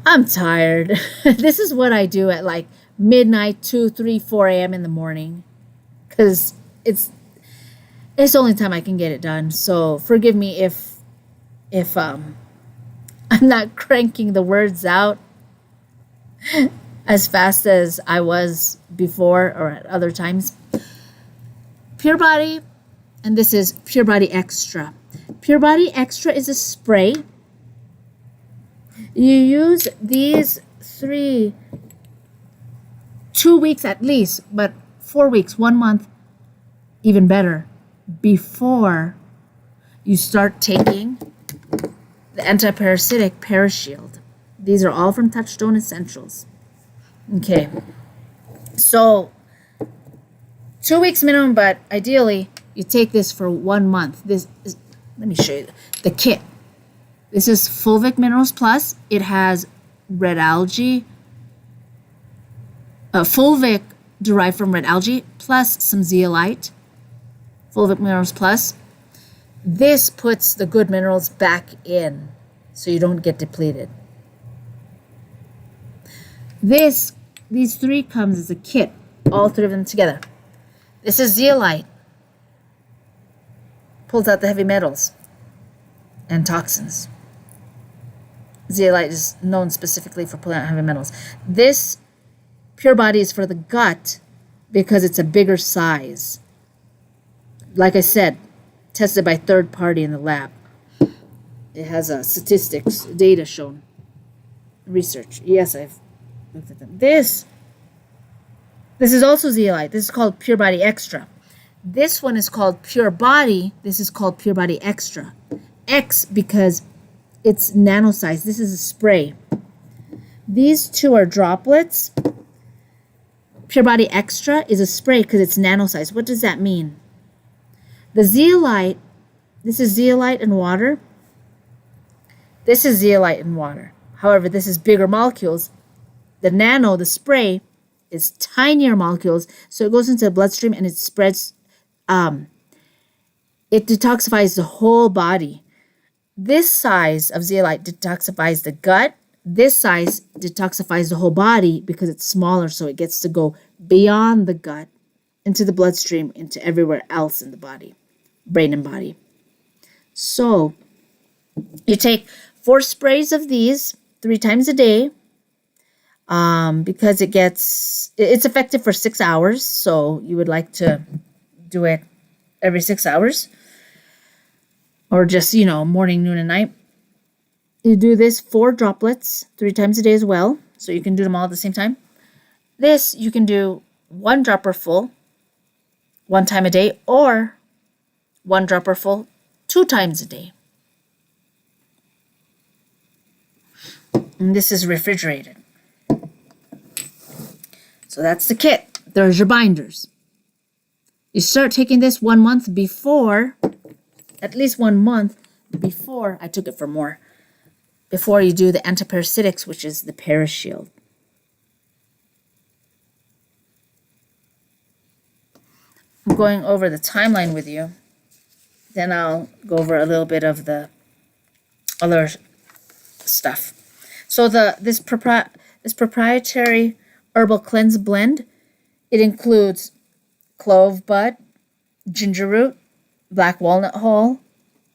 I'm tired. This is what I do at like midnight, 2, 3, 4 a.m. in the morning, because it's the only time I can get it done. So forgive me if I'm not cranking the words out as fast as I was before or at other times. Pure Body, and this is Pure Body Extra. Pure Body Extra is a spray. You use these 2 weeks at least, but 4 weeks, 1 month, even better, before you start taking the anti-parasitic ParaShield. These are all from Touchstone Essentials. Okay, so 2 weeks minimum, but ideally you take this for 1 month. This is, let me show you the kit. This is Fulvic Minerals Plus. It has red algae, Fulvic derived from red algae, plus some zeolite. Fulvic Minerals Plus. This puts the good minerals back in so you don't get depleted. These 3 comes as a kit, all 3 of them together. This is zeolite. Pulls out the heavy metals and toxins. Zeolite is known specifically for pulling out heavy metals. This Pure Body is for the gut because it's a bigger size. Like I said, tested by third party in the lab. It has statistics, data shown. Research. Yes, I've looked at them. This is also zeolite. This is called Pure Body Extra. This one is called Pure Body. This is called Pure Body Extra. X because it's nano size. This is a spray. These 2 are droplets. Pure Body Extra is a spray because it's nano size. What does that mean? The zeolite, this is zeolite and water. This is zeolite and water. However, this is bigger molecules. The nano, the spray, is tinier molecules, so it goes into the bloodstream and it spreads. It detoxifies the whole body. This size of zeolite detoxifies the gut. This size detoxifies the whole body because it's smaller, so it gets to go beyond the gut, into the bloodstream, into everywhere else in the body, brain and body. So you take 4 sprays of these 3 times a day because it's effective for 6 hours. So you would like to do it every 6 hours or just, morning, noon, and night. You do this 4 droplets 3 times a day as well. So you can do them all at the same time. This you can do 1 dropper full 1 time a day or 1 dropper full 2 times a day. And this is refrigerated. So that's the kit. There's your binders. You start taking this 1 month before, at least 1 month before, I took it for more, before you do the antiparasitics, which is the ParaShield. I'm going over the timeline with you. Then I'll go over a little bit of the other stuff. So this proprietary herbal cleanse blend, it includes clove bud, ginger root, black walnut hull,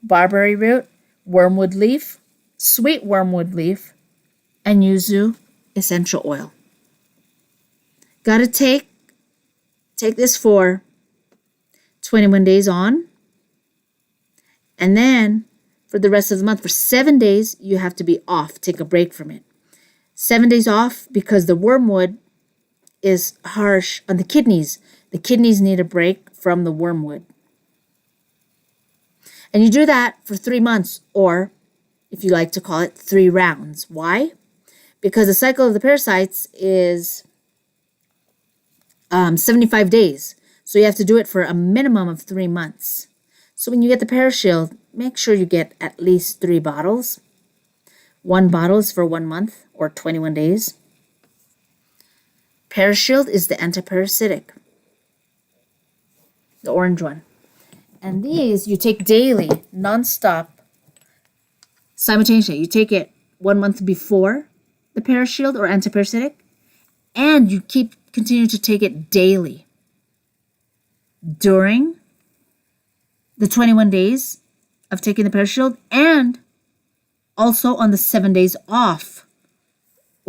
barberry root, wormwood leaf, sweet wormwood leaf, and yuzu essential oil. Gotta take this for 21 days on, and then for the rest of the month, for 7 days, you have to be off, take a break from it. 7 days off because the wormwood is harsh on the kidneys. The kidneys need a break from the wormwood. And you do that for 3 months, or if you like to call it 3 rounds. Why? Because the cycle of the parasites is 75 days. So you have to do it for a minimum of 3 months. So when you get the ParaShield, make sure you get at least 3 bottles. 1 bottle is for 1 month or 21 days. ParaShield is the antiparasitic, the orange one. And these you take daily, non-stop, simultaneously. You take it 1 month before the ParaShield or antiparasitic, and you continue to take it daily during the 21 days of taking the ParaShield, and also on the 7 days off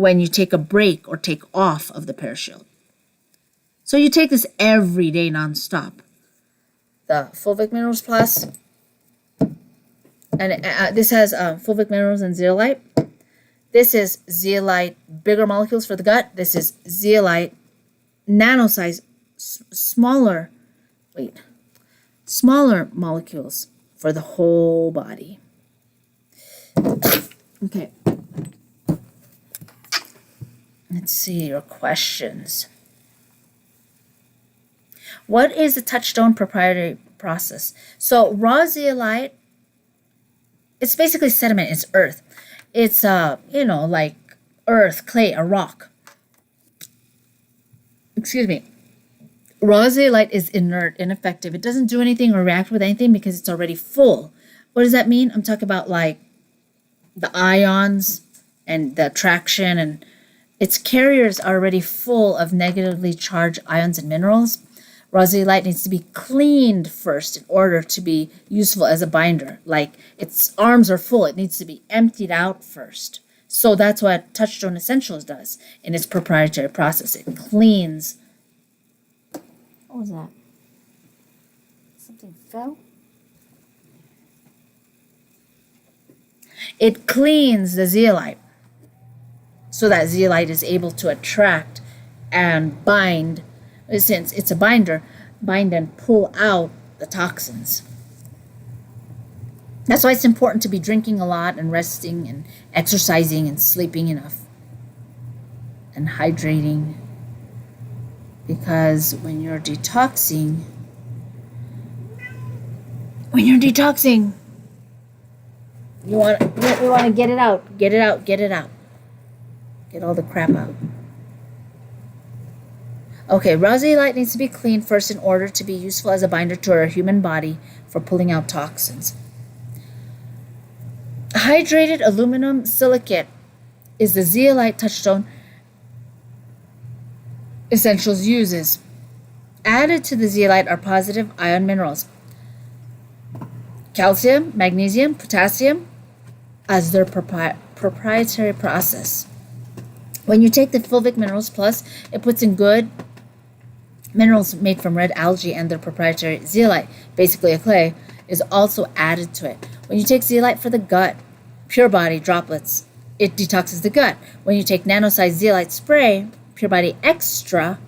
when you take a break or take off of the ParaShield. So you take this every day nonstop. The Fulvic Minerals Plus, and this has Fulvic Minerals and Zeolite. This is Zeolite bigger molecules for the gut. This is Zeolite nano-size, smaller molecules for the whole body. Okay. Let's see your questions. What is the touchstone proprietary process? So raw zeolite, it's basically sediment, it's earth. It's like earth, clay, a rock. Excuse me. Raw zeolite is inert, ineffective. It doesn't do anything or react with anything because it's already full. What does that mean? I'm talking about like the ions and the attraction, and its carriers are already full of negatively charged ions and minerals. Raw zeolite needs to be cleaned first in order to be useful as a binder. Like its arms are full, it needs to be emptied out first. So that's what Touchstone Essentials does in its proprietary process. It cleans. What was that? Something fell? It cleans the zeolite so that zeolite is able to attract and bind, since it's a binder, bind and pull out the toxins. That's why it's important to be drinking a lot and resting and exercising and sleeping enough and hydrating. Because when you're detoxing, you want to get it out. Get all the crap out. Okay, raw zeolite needs to be cleaned first in order to be useful as a binder to our human body for pulling out toxins. Hydrated aluminum silicate is the zeolite touchstone essentials uses. Added to the zeolite are positive ion minerals, calcium, magnesium, potassium, as their proprietary process. When you take the Fulvic Minerals Plus, it puts in good minerals made from red algae, and their proprietary zeolite, basically a clay, is also added to it. When you take zeolite for the gut, pure body droplets, it detoxes the gut. When you take nano-sized zeolite spray, pure body extra,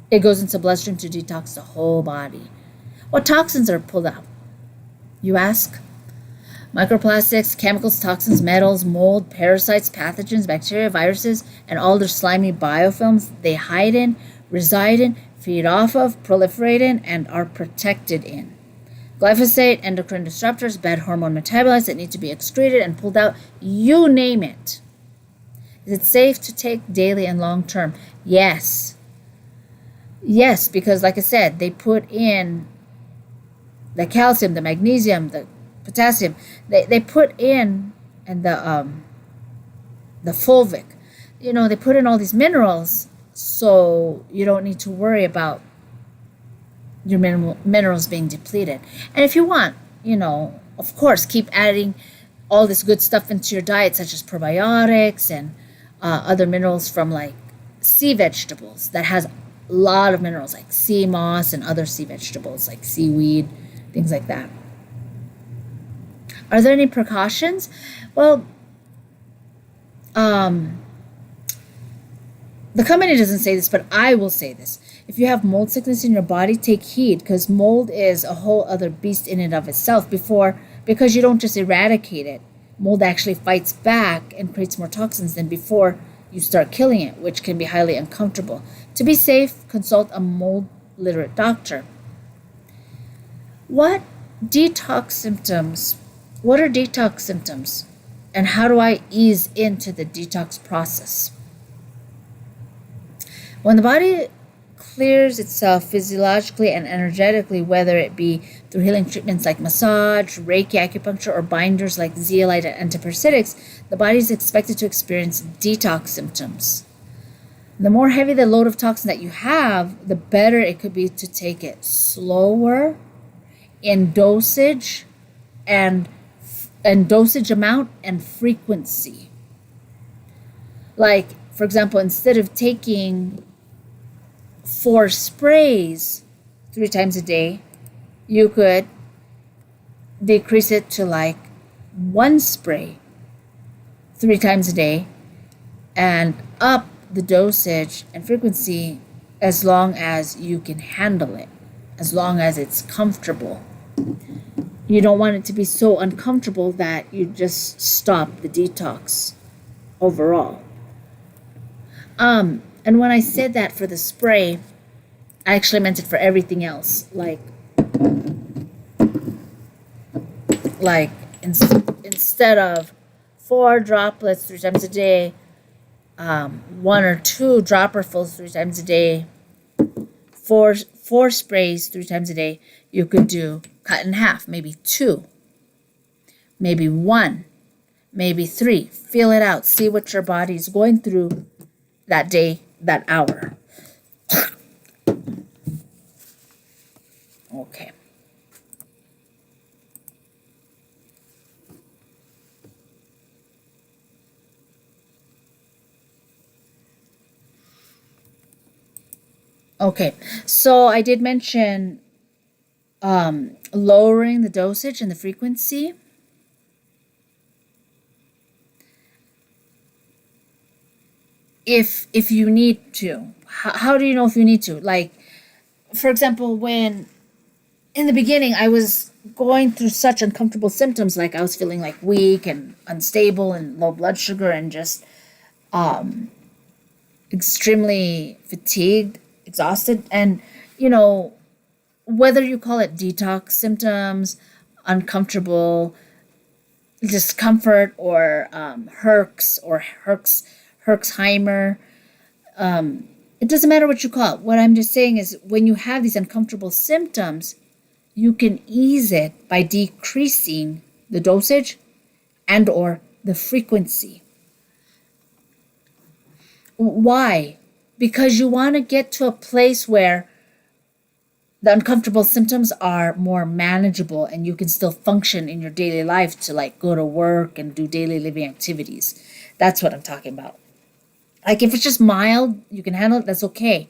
it goes into bloodstream to detox the whole body. What toxins are pulled out, you ask? Microplastics, chemicals, toxins, metals, mold, parasites, pathogens, bacteria, viruses, and all their slimy biofilms they hide in, reside in, feed off of, proliferate in, and are protected in. Glyphosate, endocrine disruptors, bad hormone metabolites that need to be excreted and pulled out, you name it. Is it safe to take daily and long term? Yes. Yes, because like I said, they put in the calcium, the magnesium, the potassium. They put in, and the fulvic. They put in all these minerals, so you don't need to worry about your minerals being depleted. And if you want, of course, keep adding all this good stuff into your diet, such as probiotics and other minerals from like sea vegetables that has a lot of minerals, like sea moss and other sea vegetables like seaweed, things like that. Are there any precautions? Well, the company doesn't say this, but I will say this. If you have mold sickness in your body, take heed, because mold is a whole other beast in and of itself. Because you don't just eradicate it, mold actually fights back and creates more toxins than before you start killing it, which can be highly uncomfortable. To be safe, consult a mold-literate doctor. What are detox symptoms? And how do I ease into the detox process? When the body clears itself physiologically and energetically, whether it be through healing treatments like massage, Reiki, acupuncture, or binders like zeolite and antiparasitics, the body is expected to experience detox symptoms. The more heavy the load of toxin that you have, the better it could be to take it slower in dosage and dosage amount and frequency. Like For example, instead of taking 4 sprays 3 times a day, you could decrease it to like 1 spray 3 times a day and up the dosage and frequency as long as you can handle it, as long as it's comfortable. You don't want it to be so uncomfortable that you just stop the detox overall. And when I said that for the spray, I actually meant it for everything else. Instead of 4 droplets 3 times a day, 1 or 2 dropperfuls 3 times a day, 4 sprays 3 times a day, you could do cut in half, maybe 2, maybe 1, maybe 3. Feel it out. See what your body is going through that day, that hour. Okay. Okay, so I did mention lowering the dosage and the frequency. If you need to. How do you know if you need to? Like, for example, when in the beginning I was going through such uncomfortable symptoms, like I was feeling like weak and unstable and low blood sugar and just extremely fatigued, exhausted, and whether you call it detox symptoms, uncomfortable discomfort, or Herxheimer, it doesn't matter what you call it. What I'm just saying is when you have these uncomfortable symptoms, you can ease it by decreasing the dosage and or the frequency. Why? Because you want to get to a place where the uncomfortable symptoms are more manageable and you can still function in your daily life to like go to work and do daily living activities. That's what I'm talking about. Like if it's just mild, you can handle it, that's okay.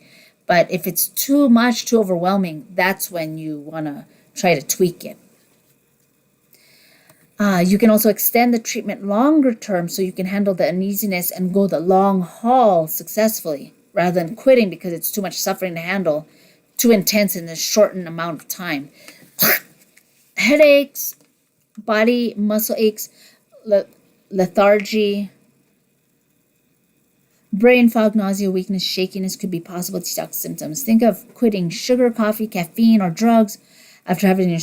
But if it's too much, too overwhelming, that's when you want to try to tweak it. You can also extend the treatment longer term so you can handle the uneasiness and go the long haul successfully rather than quitting because it's too much suffering to handle, too intense in a shortened amount of time. Headaches, body muscle aches, lethargy, brain fog, nausea, weakness, shakiness could be possible detox symptoms. Think of quitting sugar, coffee, caffeine, or drugs after having your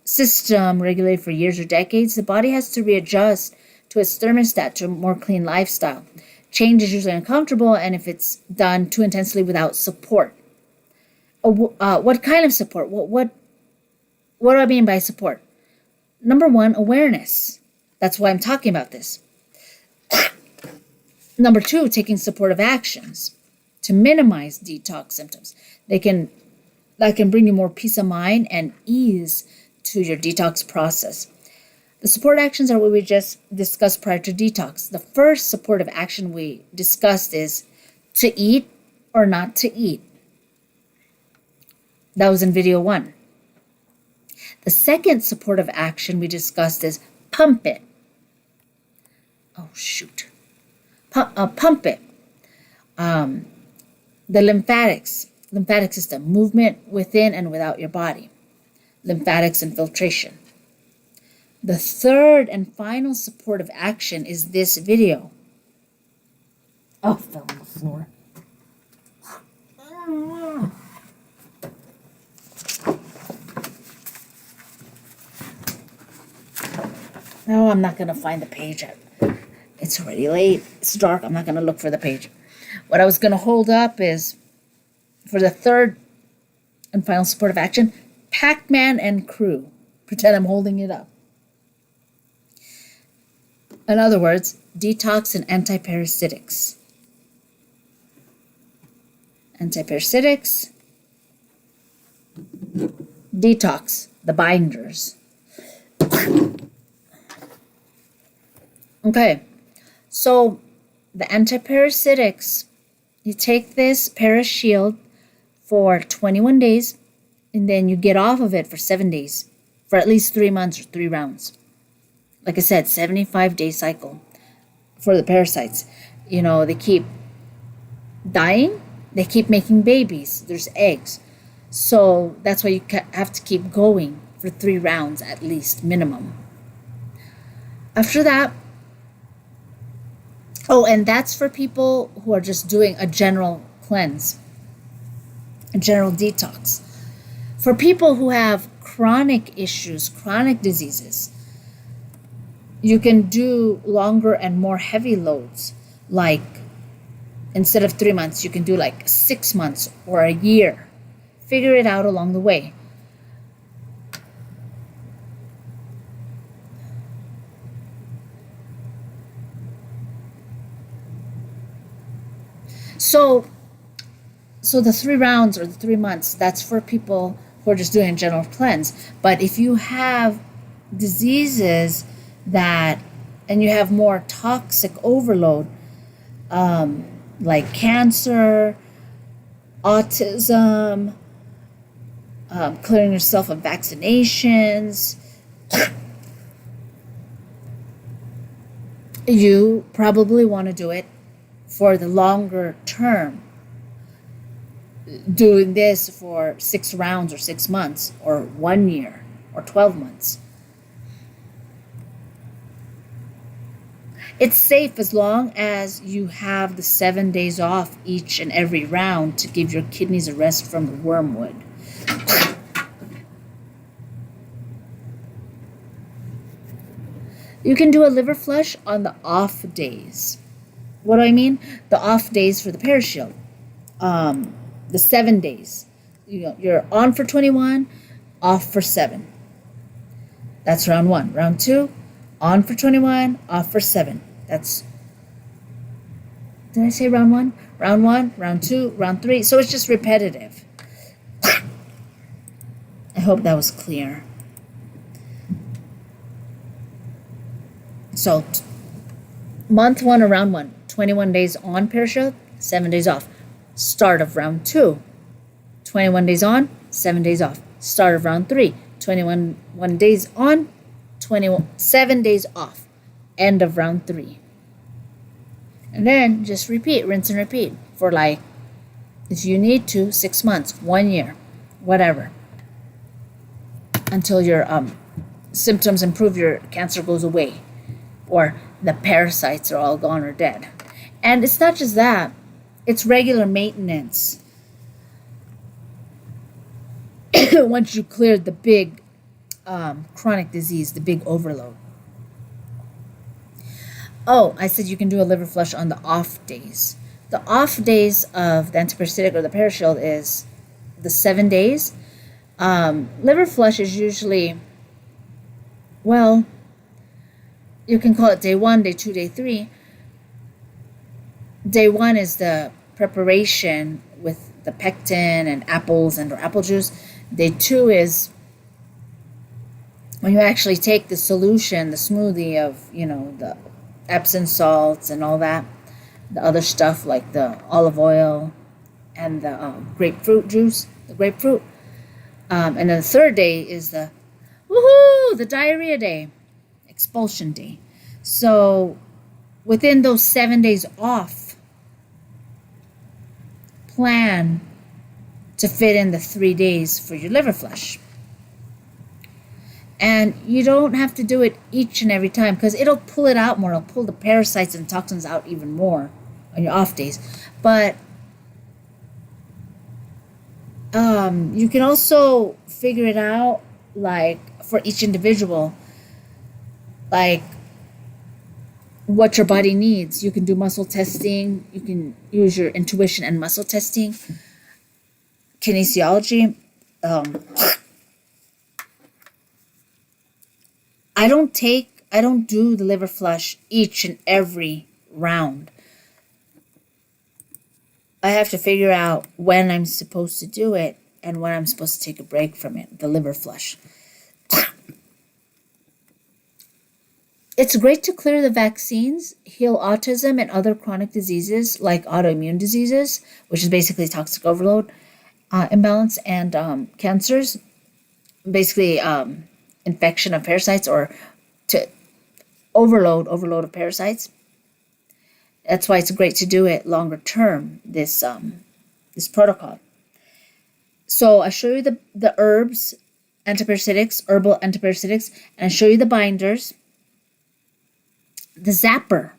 system regulated for years or decades. The body has to readjust to its thermostat to a more clean lifestyle. Change is usually uncomfortable, and if it's done too intensely without support. What kind of support? What do I mean by support? Number 1, awareness. That's why I'm talking about this. Number 2, taking supportive actions to minimize detox symptoms. That can bring you more peace of mind and ease to your detox process. The support actions are what we just discussed prior to detox. The first supportive action we discussed is to eat or not to eat. That was in video 1. The second supportive action we discussed is pump it. Oh, shoot. Pump it. The lymphatic system, movement within and without your body. Lymphatics and filtration. The third and final supportive action is this video. Oh, fell on the floor. No, I'm not going to find the page. It's already late. It's dark. I'm not going to look for the page. What I was going to hold up is, for the third and final supportive action, Pac-Man and crew. Pretend I'm holding it up. In other words, detox and antiparasitics. Antiparasitics. Detox, the binders. Okay, so the antiparasitics, you take this ParaShield for 21 days, and then you get off of it for 7 days, for at least 3 months or 3 rounds. Like I said, 75-day cycle for the parasites. You know, they keep dying, they keep making babies, there's eggs. So that's why you have to keep going for 3 rounds at least, minimum. After that, oh, and that's for people who are just doing a general cleanse, a general detox. For people who have chronic issues, chronic diseases, you can do longer and more heavy loads. Like, instead of 3 months, you can do like 6 months or a year. Figure it out along the way. So the 3 rounds or the 3 months, that's for people who are just doing a general cleanse. But if you have diseases and you have more toxic overload, like cancer, autism, clearing yourself of vaccinations, you probably want to do it for the longer term. Doing this for 6 rounds or 6 months or 1 year or 12 months. It's safe as long as you have the 7 days off each and every round to give your kidneys a rest from the wormwood. You can do a liver flush on the off days. What do I mean? The off days for the ParaShield. The 7 days. You're on for 21, off for 7. That's round 1. Round 2, on for 21, off for 7. That's, did I say round 1? Round 1, round 2, round 3. So it's just repetitive. I hope that was clear. So month 1 or round 1, 21 days on ParaShield, 7 days off. Start of round 2, 21 days on, 7 days off. Start of round 3, 21 days on, 7 days off. End of round 3. And then just repeat, rinse and repeat for like, if you need to, 6 months, 1 year, whatever. Until your symptoms improve, your cancer goes away, or the parasites are all gone or dead. And it's not just that. It's regular maintenance. Once you cleared the big chronic disease, the big overload. Oh, I said you can do a liver flush on the off days. The off days of the antiparasitic or the ParaShield is the 7 days. Liver flush is usually, well, you can call it day 1, day 2, day 3. Day 1 is the preparation with the pectin and apples and or apple juice. Day 2 is when you actually take the solution, the smoothie of, the Epsom salts and all that, the other stuff like the olive oil and the grapefruit juice, the grapefruit. And then the 3rd day is the diarrhea day, expulsion day. So within those 7 days off, plan to fit in the 3 days for your liver flush. And you don't have to do it each and every time because it'll pull it out more. It'll pull the parasites and toxins out even more on your off days. But you can also figure it out, like, for each individual, like what your body needs. You can do muscle testing. You can use your intuition and muscle testing. Kinesiology. I don't do the liver flush each and every round. I have to figure out when I'm supposed to do it and when I'm supposed to take a break from it, the liver flush. It's great to clear the vaccines, heal autism and other chronic diseases like autoimmune diseases, which is basically toxic overload, imbalance, and cancers, basically infection of parasites or to overload of parasites. That's why it's great to do it longer term, this protocol. So I show you the herbs, antiparasitics, herbal antiparasitics, and I show you the binders. The zapper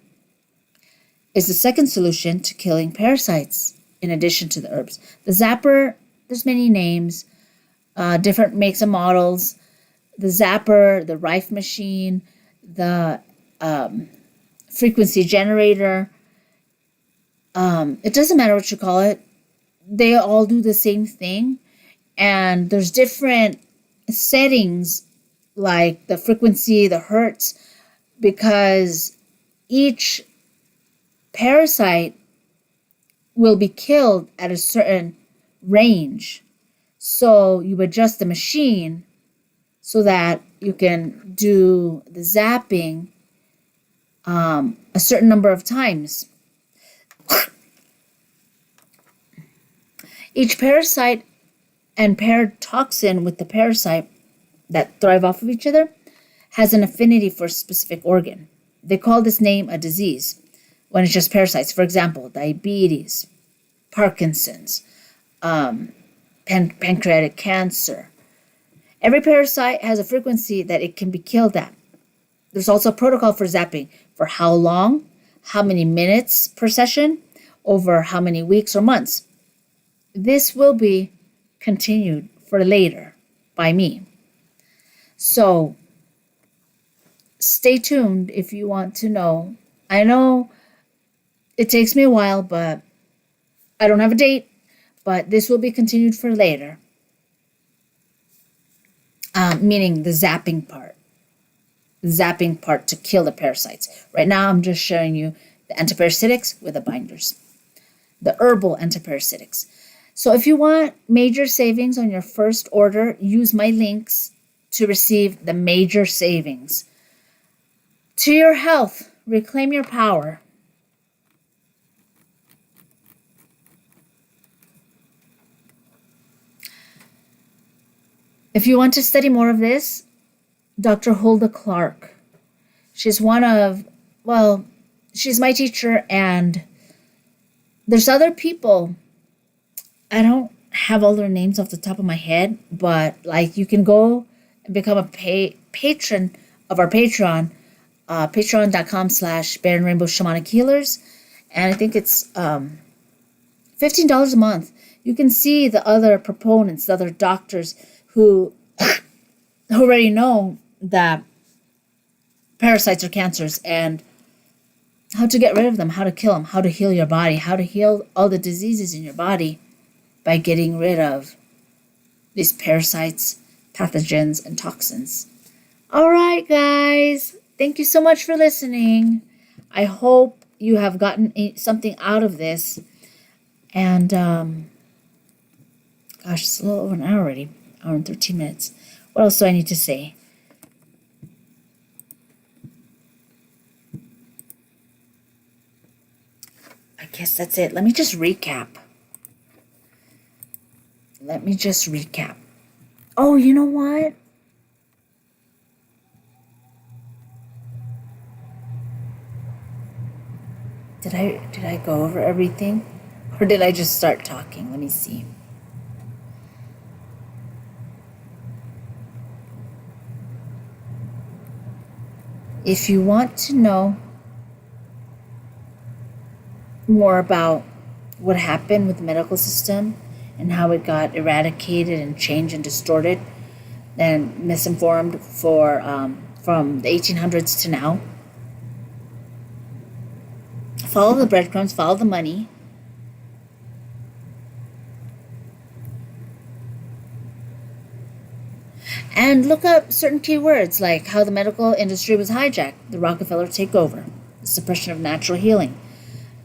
is the second solution to killing parasites in addition to the herbs. The zapper, there's many names, different makes and models. The zapper, the Rife machine, the frequency generator. It doesn't matter what you call it. They all do the same thing. And there's different settings like the frequency, the hertz, because each parasite will be killed at a certain range. So you adjust the machine so that you can do the zapping a certain number of times. Each parasite and paired toxin with the parasite that thrive off of each other has an affinity for a specific organ. They call this name a disease when it's just parasites. For example, diabetes, Parkinson's, pancreatic cancer. Every parasite has a frequency that it can be killed at. There's also a protocol for zapping for how long, how many minutes per session, over how many weeks or months. This will be continued for later by me. So stay tuned if you want to know. I know it takes me a while, but I don't have a date, but this will be continued for later. Meaning the zapping part. The zapping part to kill the parasites. Right now I'm just showing you the antiparasitics with the binders. The herbal antiparasitics. So if you want major savings on your first order, use my links to receive the major savings. To your health, reclaim your power. If you want to study more of this, Dr. Hulda Clark. She's she's my teacher, and there's other people. I don't have all their names off the top of my head, but like you can go and become a patron of our Patreon, patreon.com/Bear and Rainbow Shamanic Healers. And I think it's $15 a month. You can see the other proponents, the other doctors who already know that parasites are cancers and how to get rid of them, how to kill them, how to heal your body, how to heal all the diseases in your body by getting rid of these parasites, pathogens, and toxins. All right, guys. Thank you so much for listening. I hope you have gotten something out of this. And, gosh, it's a little over an hour already. Hour and 13 minutes. What else do I need to say? I guess that's it. Let me just recap. Oh, you know what? Did I go over everything? Or did I just start talking? Let me see. If you want to know more about what happened with the medical system and how it got eradicated and changed and distorted and misinformed from the 1800s to now, follow the breadcrumbs, follow the money. And look up certain keywords like how the medical industry was hijacked, the Rockefeller takeover, the suppression of natural healing.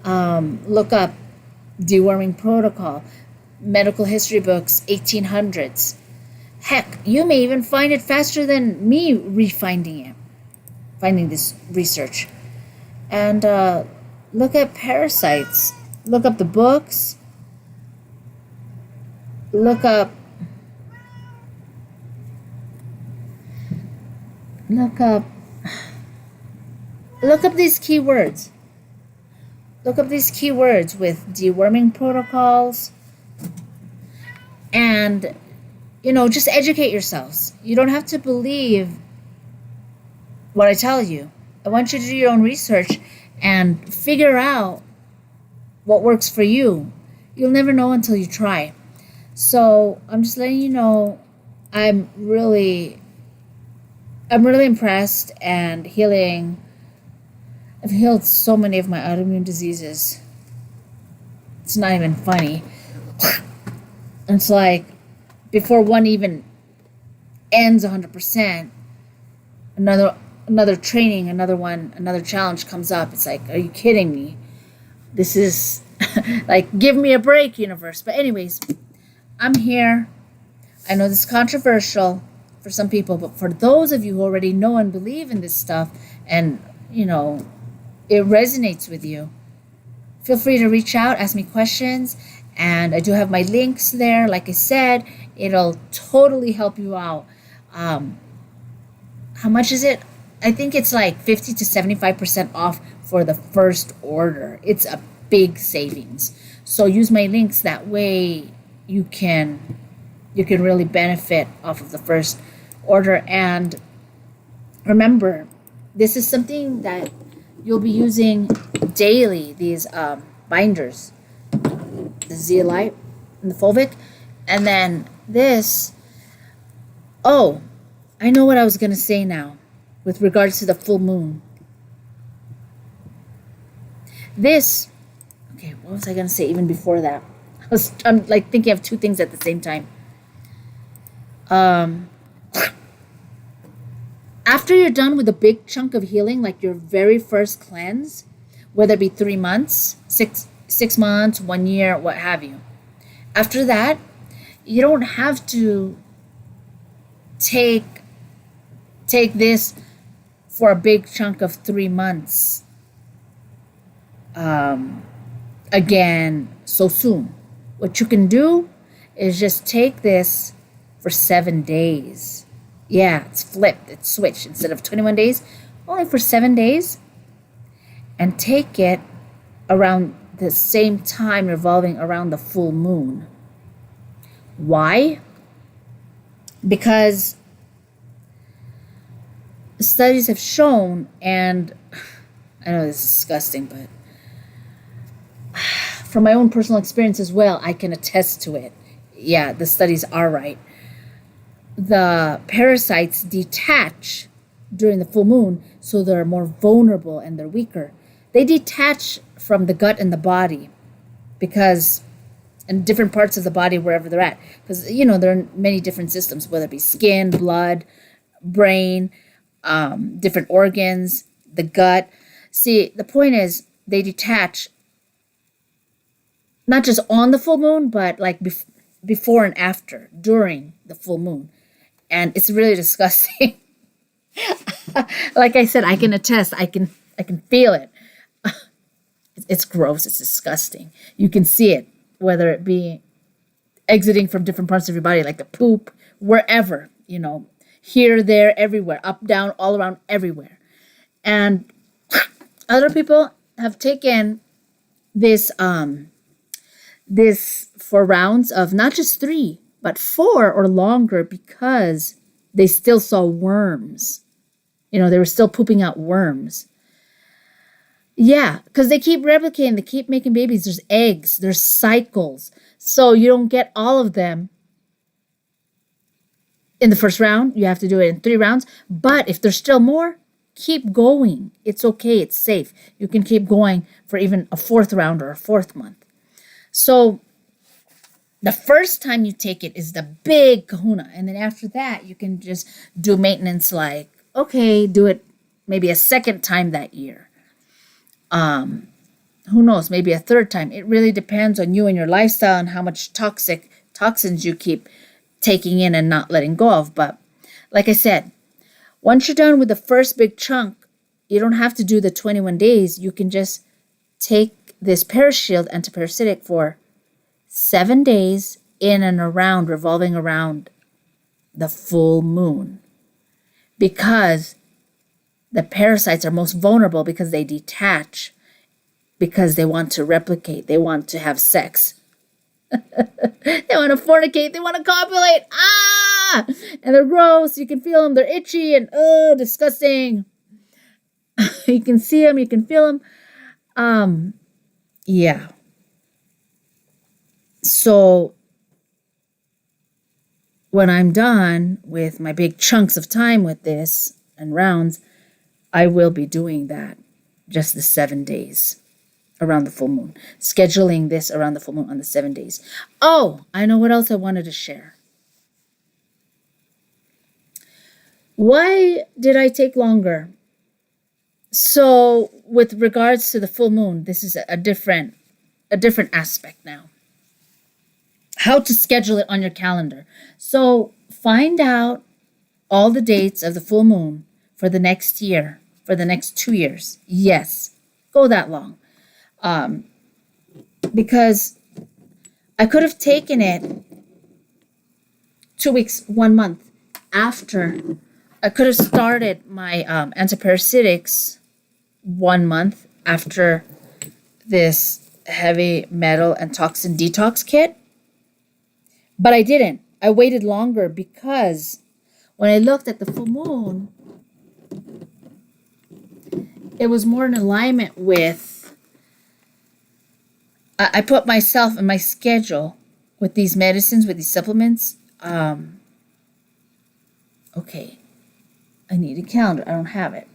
Look up deworming protocol, medical history books, 1800s. Heck, you may even find it faster than me refinding it. finding this research. And look at parasites. Look up the books. Look up these keywords. Look up these keywords with deworming protocols. And, just educate yourselves. You don't have to believe what I tell you. I want you to do your own research and figure out what works for you. You'll never know until you try. So I'm just letting you know I'm really impressed and healing. I've healed so many of my autoimmune diseases. It's not even funny. It's like before one even ends 100%, another training, another challenge comes up. It's like, are you kidding me? This is like, give me a break, universe. But anyways, I'm here. I know this is controversial for some people, but for those of you who already know and believe in this stuff and, it resonates with you, feel free to reach out, ask me questions. And I do have my links there. Like I said, it'll totally help you out. How much is it? I think it's like 50 to 75% off for the first order. It's a big savings. So use my links. That way you can really benefit off of the first order. And remember, this is something that you'll be using daily, these binders. The Zeolite and the Fulvic. And then this, I know what I was going to say now with regards to the full moon. What was I going to say even before that? I'm like thinking of two things at the same time. After you're done with a big chunk of healing, like your very first cleanse, whether it be 3 months, 6 months, 1 year, what have you. After that, you don't have to take this for a big chunk of 3 months again so soon. What you can do is just take this for 7 days. Yeah, it's flipped, it's switched. Instead of 21 days, only for 7 days. And take it around the same time revolving around the full moon. Why? Because studies have shown, and I know this is disgusting, but from my own personal experience as well, I can attest to it. Yeah, the studies are right. The parasites detach during the full moon, so they're more vulnerable and they're weaker. They detach from the gut and the body and different parts of the body wherever they're at. Because, there are many different systems, whether it be skin, blood, brain, different organs, the gut. See, the point is they detach not just on the full moon, but like before and after, during the full moon. And it's really disgusting. Like I said, I can attest, I can feel it. It's gross, it's disgusting. You can see it, whether it be exiting from different parts of your body, like the poop, wherever, here, there, everywhere, up, down, all around, everywhere. And other people have taken this for rounds of not just 3, but 4 or longer, because they still saw worms. They were still pooping out worms. Yeah, because they keep replicating, they keep making babies. There's eggs, there's cycles. So you don't get all of them in the first round. You have to do it in 3 rounds. But if there's still more, keep going. It's okay, it's safe. You can keep going for even a 4th round or a 4th month. So the first time you take it is the big kahuna. And then after that, you can just do maintenance, like, okay, do it maybe a 2nd time that year. Who knows, maybe a 3rd time. It really depends on you and your lifestyle and how much toxins you keep taking in and not letting go of. But like I said, once you're done with the first big chunk, you don't have to do the 21 days. You can just take this ParaShield antiparasitic for 7 days in and around, revolving around the full moon. Because the parasites are most vulnerable because they detach, because they want to replicate, they want to have sex. They want to fornicate, they want to copulate. Ah! And they're gross. You can feel them. They're itchy and disgusting. You can see them, you can feel them. Yeah. So when I'm done with my big chunks of time with this and rounds, I will be doing that just the 7 days around the full moon. Scheduling this around the full moon on the 7 days. Oh, I know what else I wanted to share. Why did I take longer? So with regards to the full moon, this is a different aspect now. How to schedule it on your calendar. So find out all the dates of the full moon for the next year, for the next 2 years. Yes, go that long. Because I could have taken it 2 weeks, 1 month after. I could have started my antiparasitics 1 month after this heavy metal and toxin detox kit. But I didn't. I waited longer because when I looked at the full moon, it was more in alignment with, I put myself in my schedule with these medicines, with these supplements. Okay, I need a calendar. I don't have it.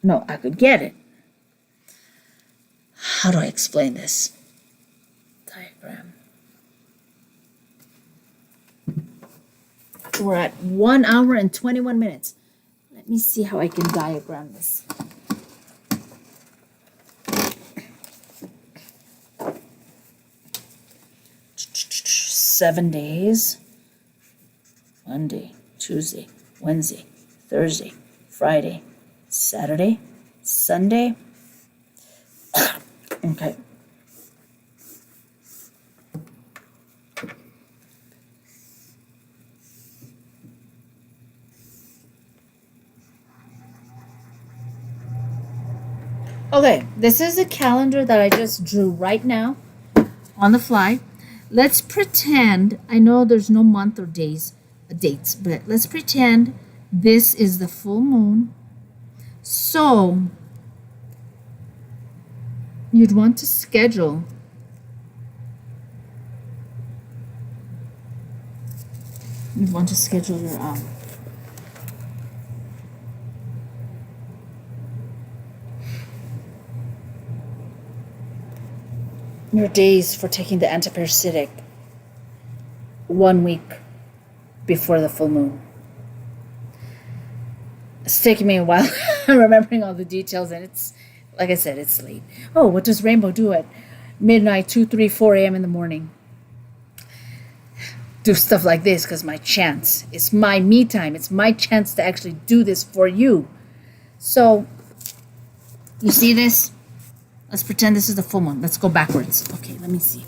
No, I could get it. How do I explain this? Diagram. We're at 1 hour and 21 minutes. Let me see how I can diagram this. Seven days. Monday, Tuesday, Wednesday, Thursday, Friday, Saturday, Sunday. Okay. Okay, this is a calendar that I just drew right now on the fly. Let's pretend, I know there's no month or dates, but let's pretend this is the full moon. So you'd want to schedule your days for taking the antiparasitic 1 week before the full moon. It's taking me a while remembering all the details, and it's, like I said, it's late. Oh, what does Rainbow do at midnight, 2, 3, 4 a.m. in the morning? Do stuff like this because my chance. It's my me time. It's my chance to actually do this for you. So, you see this? Let's pretend this is the full moon. Let's go backwards. Okay, let me see.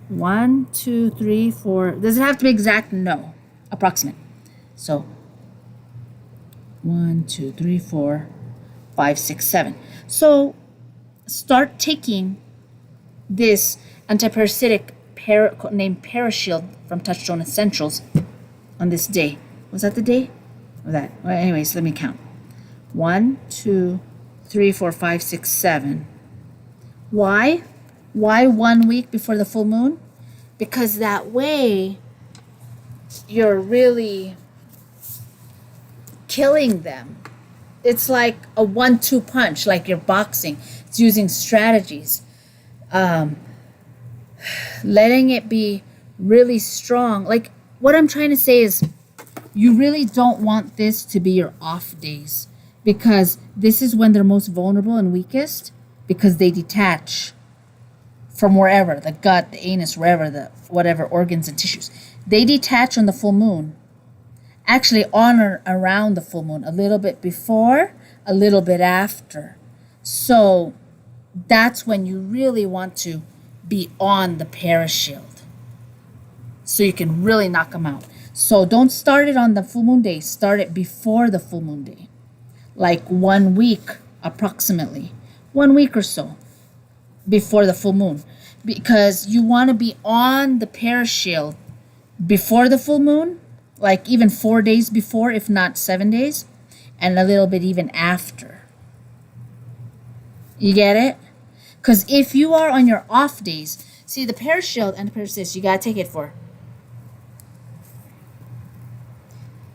1, 2, 3, 4. Does it have to be exact? No. Approximate. So 1, 2, 3, 4, 5, 6, 7. So start taking this antiparasitic named ParaShield from Touchstone Essentials on this day. Was that the day? Or that? Well, anyways, let me count. 1, 2, 3, 4, 5, 6, 7. Why? Why 1 week before the full moon? Because that way you're really killing them. It's like a 1-2 punch, like you're boxing. It's using strategies. Letting it be really strong. Like, what I'm trying to say is you really don't want this to be your off days, because this is when they're most vulnerable and weakest, because they detach from wherever, the gut, the anus, wherever, the whatever organs and tissues. They detach on the full moon. actually on or around the full moon, a little bit before, a little bit after. So that's when you really want to be on the ParaShield, so you can really knock them out. So don't start it on the full moon day. Start it before the full moon day, like 1 week approximately, 1 week or so before the full moon, because you want to be on the ParaShield before the full moon, like even 4 days before, if not 7 days, and a little bit even after. You get it? Because if you are on your off days, see the ParaShield and the ParaShield, you got to take it for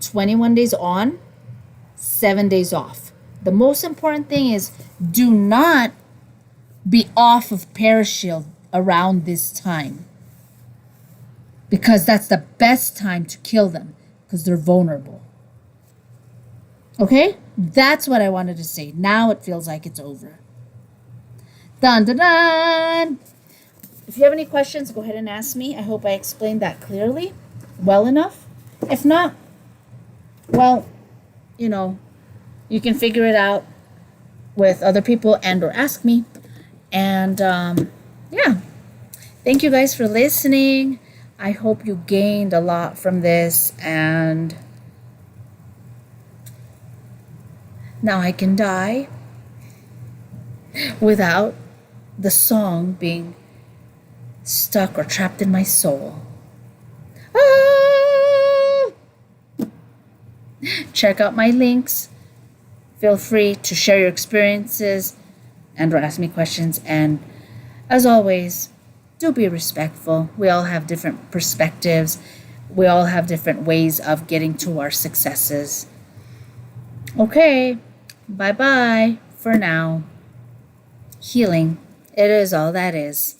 21 days on, 7 days off. The most important thing is do not be off of ParaShield around this time, because that's the best time to kill them, because they're vulnerable. Okay? That's what I wanted to say. Now it feels like it's over. Dun dun dun! If you have any questions, go ahead and ask me. I hope I explained that clearly, well enough. If not, well, you can figure it out with other people and or ask me. And yeah, thank you guys for listening. I hope you gained a lot from this, and now I can die without the song being stuck or trapped in my soul. Ah! Check out my links. Feel free to share your experiences and or ask me questions. And as always, do be respectful. We all have different perspectives. We all have different ways of getting to our successes. Okay, bye-bye for now. Healing, it is all that is.